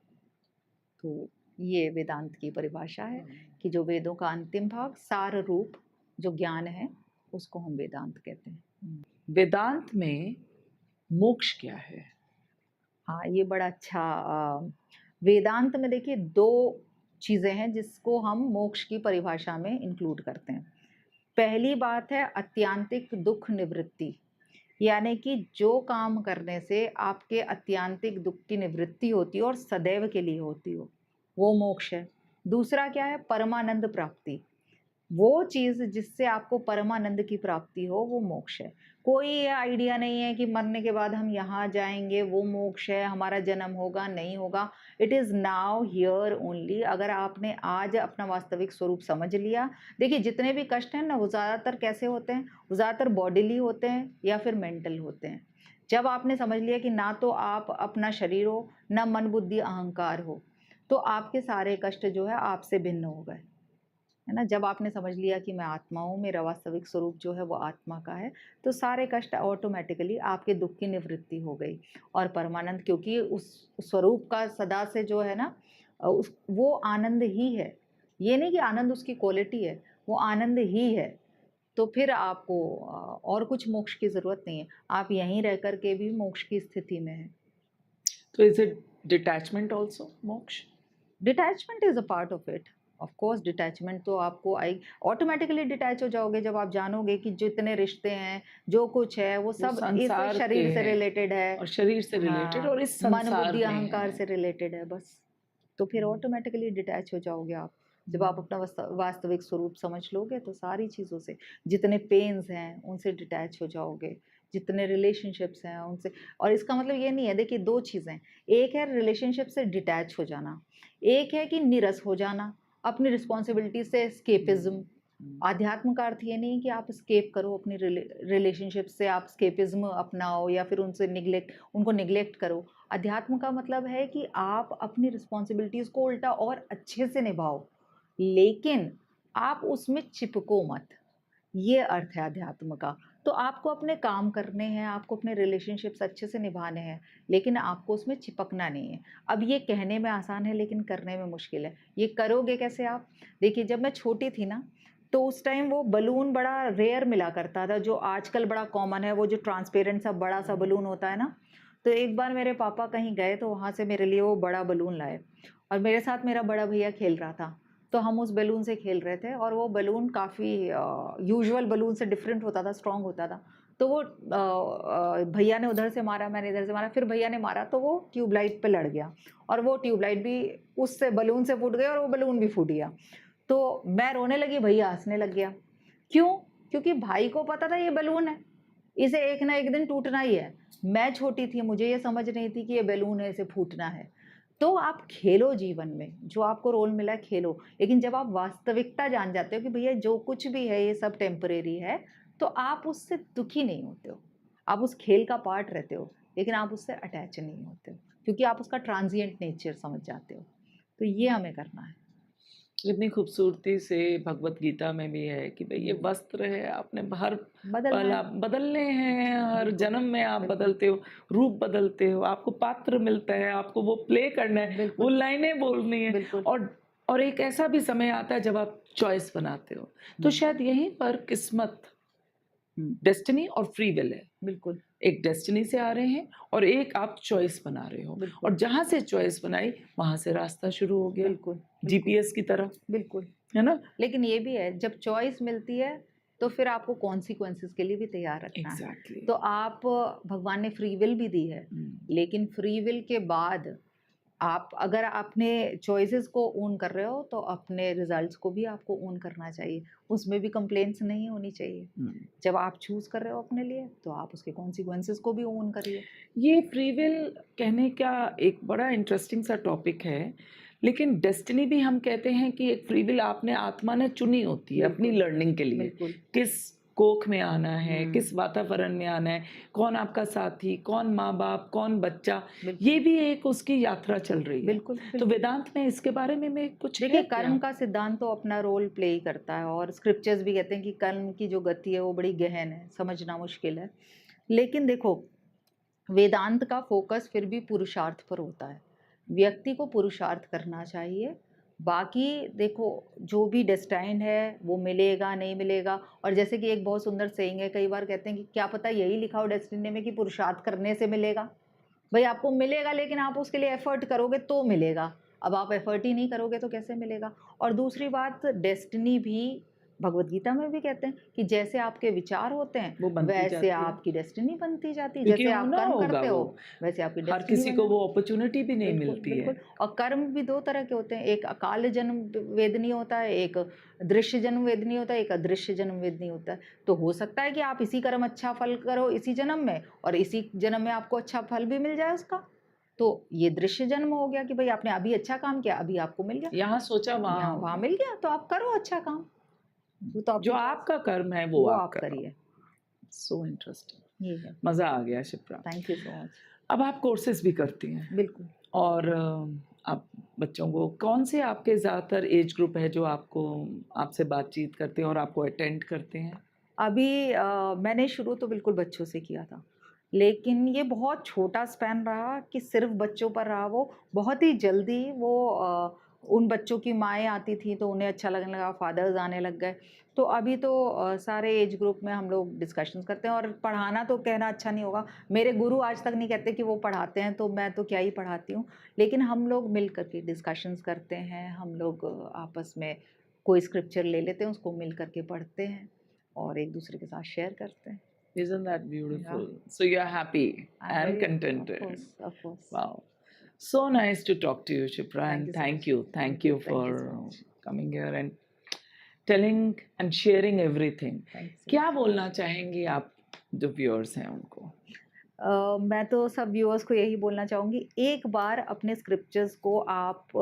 तो ये वेदांत की परिभाषा है कि जो वेदों का अंतिम भाग, सार रूप जो ज्ञान है, उसको हम वेदांत कहते हैं। वेदांत में मोक्ष क्या है? हाँ, ये बड़ा अच्छा वेदांत में देखिए 2 चीज़ें हैं जिसको हम मोक्ष की परिभाषा में इंक्लूड करते हैं। पहली बात है आत्यांतिक दुःख निवृत्ति, यानी कि जो काम करने से आपके आत्यांतिक दुःख की निवृत्ति होती हो और सदैव के लिए होती हो, वो मोक्ष है। दूसरा क्या है? परमानंद प्राप्ति। वो चीज़ जिससे आपको परमानंद की प्राप्ति हो, वो मोक्ष है। कोई ये आइडिया नहीं है कि मरने के बाद हम यहाँ जाएँगे, वो मोक्ष है, हमारा जन्म होगा, नहीं होगा। It is now here only. अगर आपने आज अपना वास्तविक स्वरूप समझ लिया, देखिए जितने भी कष्ट हैं ना, वो ज़्यादातर कैसे होते हैं? वो ज़्यादातर बॉडीली होते हैं या फिर मेंटल होते हैं। जब आपने समझ लिया कि ना तो आप अपना शरीर हो, ना मन, बुद्धि, अहंकार हो, तो आपके सारे कष्ट जो है आपसे भिन्न हो गए। है ना? जब आपने समझ लिया कि मैं आत्मा हूँ, मेरा वास्तविक स्वरूप जो है वो आत्मा का है, तो सारे कष्ट ऑटोमेटिकली आपके दुःख की निवृत्ति हो गई। और परमानंद, क्योंकि उस स्वरूप का सदा से जो है ना, उस वो आनंद ही है। ये नहीं कि आनंद उसकी क्वालिटी है, वो आनंद ही है। तो फिर आपको और कुछ मोक्ष की ज़रूरत नहीं है। आप यहीं रह कर के भी मोक्ष की स्थिति में हैं। तो इज इट डिटैचमेंट आल्सो मोक्ष? Detachment is a part of it. Of course detachment तो आपको आई, ऑटोमेटिकली डिटैच हो जाओगे जब आप जानोगे कि जितने रिश्ते हैं, जो कुछ है, वो वो सब इस संसार के शरीर से हैं रिलेटेड है। और शरीर से रिलेटेड हाँ, और इस मन, संसार बुद्धि, में अहंकार है। से रिलेटेड है बस। तो फिर हम्म, ऑटोमेटिकली डिटैच हो जाओगे आप। जब आप अपना वास्तविक स्वरूप समझ लोगे तो सारी चीज़ों से, जितने पेन्स हैं, उनसे डिटैच हो जाओगे। जितने रिलेशनशिप्स हैं, उनसे। और इसका मतलब ये नहीं है, देखिए 2 चीज़ें, एक है रिलेशनशिप से डिटैच हो जाना, एक है कि नीरस हो जाना, अपनी रिस्पॉन्सिबिलिटी से एस्केपिज़्म। आध्यात्म का अर्थ ये नहीं कि आप एस्केप करो अपनी रिलेशनशिप से, आप एस्केपिज़्म अपनाओ या फिर उनको निग्लेक्ट करो। अध्यात्म का मतलब है कि आप अपनी रिस्पॉन्सिबिलिटीज़ को उल्टा और अच्छे से निभाओ, लेकिन आप उसमें चिपको मत। ये अर्थ है अध्यात्म का। तो आपको अपने काम करने हैं, आपको अपने रिलेशनशिप्स अच्छे से निभाने हैं, लेकिन आपको उसमें चिपकना नहीं है। अब ये कहने में आसान है लेकिन करने में मुश्किल है। ये करोगे कैसे आप? देखिए जब मैं छोटी थी ना, तो उस टाइम वो बलून बड़ा रेयर मिला करता था, जो आजकल बड़ा कॉमन है, वो जो ट्रांसपेरेंट सा बड़ा-सा बलून होता है ना। तो एक बार मेरे पापा कहीं गए तो वहाँ से मेरे लिए वो बड़ा बलून लाए और मेरे साथ मेरा बड़ा भैया खेल रहा था। तो हम उस बैलून से खेल रहे थे और वो बैलून काफ़ी यूजुअल बैलून से डिफरेंट होता था, स्ट्रॉन्ग होता था। तो वो भैया ने उधर से मारा, मैंने इधर से मारा, फिर भैया ने मारा तो वो ट्यूबलाइट पे लड़ गया और वो ट्यूबलाइट भी उससे बैलून से फूट गई और वो बैलून भी फूट गया। तो मैं रोने लगी, भैया हँसने लग गया। क्यों? क्योंकि भाई को पता था ये बैलून है, इसे एक ना एक दिन टूटना ही है। मैं छोटी थी, मुझे ये समझ नहीं थी कि ये बैलून है, इसे फूटना है। तो आप खेलो जीवन में, जो आपको रोल मिला है खेलो, लेकिन जब आप वास्तविकता जान जाते हो कि भैया जो कुछ भी है ये सब टेम्परेरी है, तो आप उससे दुखी नहीं होते हो। आप उस खेल का पार्ट रहते हो, लेकिन आप उससे अटैच नहीं होते हो, क्योंकि आप उसका ट्रांजिएंट नेचर समझ जाते हो। तो ये हमें करना है। इतनी खूबसूरती से भगवत गीता में भी है कि भाई ये वस्त्र है, आपने हर बदलना पल है। आप बदलने हैं, हर बिल्कुल, जन्म में आप बिल्कुल, बदलते हो, रूप बदलते हो, आपको पात्र मिलता है, आपको वो प्ले करना है, वो बिल्कुल, लाइनें बोलनी है। बिल्कुल। और एक ऐसा भी समय आता है जब आप चॉइस बनाते हो, तो शायद यहीं पर किस्मत, डेस्टिनी और फ्री विल है। बिल्कुल, एक डेस्टिनी से आ रहे हैं और एक आप चॉइस बना रहे हो, बिल्कुल, और जहाँ से चॉइस बनाई वहाँ से रास्ता शुरू हो गया, बिल्कुल, बिल्कुल, जीपीएस की तरह, बिल्कुल। है ना? लेकिन ये भी है, जब चॉइस मिलती है तो फिर आपको कॉन्सिक्वेंसेस के लिए भी तैयार रखना है। एग्जैक्टली। तो आप भगवान ने फ्री विल भी दी है, लेकिन फ्री विल के बाद आप अगर अपने चॉइसेस को ओन कर रहे हो तो अपने रिजल्ट्स को भी आपको ओन करना चाहिए, उसमें भी कंप्लेंट्स नहीं होनी चाहिए। जब आप चूज कर रहे हो अपने लिए तो आप उसके कॉन्सिक्वेंसेस को भी ओन करिए। ये फ्री विल कहने का एक बड़ा इंटरेस्टिंग सा टॉपिक है, लेकिन डेस्टिनी भी हम कहते हैं कि एक फ्री विल आपने आत्मा ने चुनी होती है अपनी बिल्कुल, लर्निंग के लिए, बिल्कुल। किस कोख में आना है, हम्म, किस वातावरण में आना है, कौन आपका साथी, कौन माँ बाप, कौन बच्चा, बिल्कुल, ये भी एक उसकी यात्रा चल रही है। बिल्कुल, तो बिल्कुल। वेदांत में इसके बारे में कुछ देखिए, है क्या? कर्म का सिद्धांत तो अपना रोल प्ले ही करता है और स्क्रिप्चर्स भी कहते हैं कि कर्म की जो गति है वो बड़ी गहन है, समझना मुश्किल है। लेकिन देखो, वेदांत का फोकस फिर भी पुरुषार्थ पर होता है। व्यक्ति को पुरुषार्थ करना चाहिए। बाकी देखो, जो भी डेस्टाइन्ड है वो मिलेगा, नहीं मिलेगा। और जैसे कि एक बहुत सुंदर सेइंग है, कई बार कहते हैं कि क्या पता यही लिखा हो डेस्टिनी में कि पुरुषार्थ करने से मिलेगा। भाई आपको मिलेगा, लेकिन आप उसके लिए एफर्ट करोगे तो मिलेगा। अब आप एफर्ट ही नहीं करोगे तो कैसे मिलेगा? और दूसरी बात, डेस्टिनी भी भगवत गीता में भी कहते हैं कि जैसे आपके विचार होते हैं वो बनती वैसे जाती है, आपकी डेस्टिनी बनती जाती है। क्योंकि जैसे आप होना कर्म होगा करते वो, हो वैसे आपकी हर डेस्टिनी किसी बन को जाती वो है। अपॉर्चुनिटी भी नहीं बिल्कुल, मिलती है। बिल्कुल। और कर्म भी दो तरह के होते हैं, एक अकाल जन्म वेदनीय होता है, एक दृश्य जन्म वेदनीय होता है, एक अदृश्य जन्म वेदनीय होता है। तो हो सकता है कि आप इसी कर्म अच्छा फल करो इसी जन्म में, और इसी जन्म में आपको अच्छा फल भी मिल जाए उसका। तो ये दृश्य जन्म हो गया कि भाई आपने अभी अच्छा काम किया, अभी आपको मिल गया। यहाँ सोचा यहाँ वहाँ, वहाँ मिल गया तो आप करो अच्छा काम। वो तो जो आपकी चॉइस, आपका कर्म है वो वो आप आप करो। करिए। सो इंटरेस्टिंग, ये है। मज़ा आ गया Shipra. Thank you so much. अब आप कोर्सेज भी करती हैं, बिल्कुल। और आप बच्चों को, कौन से आपके ज़्यादातर एज ग्रुप है जो आपको, आपसे बातचीत करते हैं और आपको अटेंड करते हैं? अभी मैंने शुरू तो बिल्कुल बच्चों से किया था, लेकिन ये बहुत छोटा स्पैन रहा कि सिर्फ बच्चों पर रहा। वो बहुत ही जल्दी वो उन बच्चों की माएँ आती थी तो उन्हें अच्छा लगने लगा, फादर्स आने लग गए। तो अभी तो सारे एज ग्रुप में हम लोग डिस्कशंस करते हैं। और पढ़ाना तो कहना अच्छा नहीं होगा, मेरे गुरु आज तक नहीं कहते कि वो पढ़ाते हैं, तो मैं तो क्या ही पढ़ाती हूँ। लेकिन हम लोग मिल कर के डिस्कशंस करते हैं, हम लोग आपस में कोई स्क्रिप्चर ले लेते हैं, उसको मिल कर के पढ़ते हैं और एक दूसरे के साथ शेयर करते हैं। Isn't that Yeah, beautiful? So you're happy I'm and very of contented. course, of course. Wow. So nice to talk to you, Shipra, Thank and you so thank much. you. Thank you for Thank you so much. coming here and telling and sharing everything. Thank you so क्या much. बोलना चाहेंगी आप जो व्यूअर्स हैं उनको? मैं तो सब व्यूअर्स को यही बोलना चाहूँगी, एक बार अपने स्क्रिप्चर्स को आप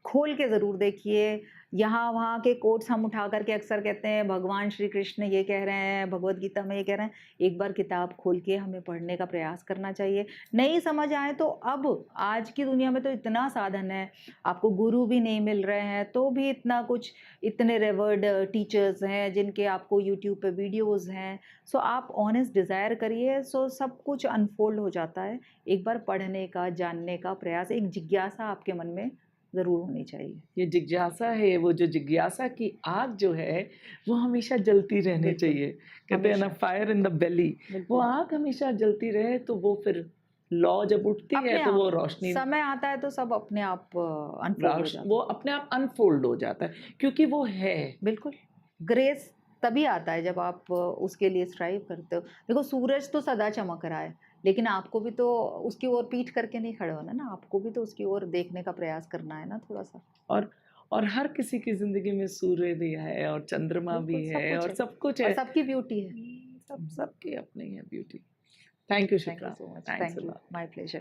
खोल के ज़रूर देखिए। यहाँ वहाँ के कोट्स हम उठा कर के अक्सर कहते हैं भगवान श्री कृष्ण ये कह रहे हैं, भगवद गीता में ये कह रहे हैं। एक बार किताब खोल के हमें पढ़ने का प्रयास करना चाहिए। नहीं समझ आए तो अब आज की दुनिया में तो इतना साधन है, आपको गुरु भी नहीं मिल रहे हैं तो भी इतना कुछ, इतने रेवर्ड टीचर्स हैं जिनके आपको यूट्यूब पे वीडियोज़ हैं। सो आप ऑनेस्ट डिज़ायर करिए, सो सब कुछ अनफोल्ड हो जाता है। एक बार पढ़ने का, जानने का प्रयास, एक जिज्ञासा आपके मन में ज़रूर होनी चाहिए। ये जिज्ञासा है, वो जो जिज्ञासा की आग जो है वो हमेशा जलती रहनी बिल्कुल, चाहिए। कहते हैं ना, हमेशा। फायर इन द बेली, वो बिल्कुल। आग हमेशा जलती रहे तो वो फिर लौ जब उठती है अपने तो वो आप रोशनी, समय आता है तो सब अपने आप अनफोल्ड हो जाता वो है। अपने आप अनफोल्ड हो जाता है, क्योंकि वो है। बिल्कुल। ग्रेस तभी आता है जब आप उसके लिए स्ट्राइव करते हो। देखो, सूरज तो सदा चमक रहा है, लेकिन आपको भी तो उसकी ओर पीठ करके नहीं खड़े होना ना, आपको भी तो उसकी ओर देखने का प्रयास करना है ना थोड़ा-सा। और और हर किसी की ज़िंदगी में सूर्य भी है और चंद्रमा बिल्कुल, भी सब है कुछ और है सब कुछ और है। सबकी ब्यूटी है। सबकी अपनी है beauty. Thank you thank you Shipra, so much. Thanks thank a you. Lot. My pleasure.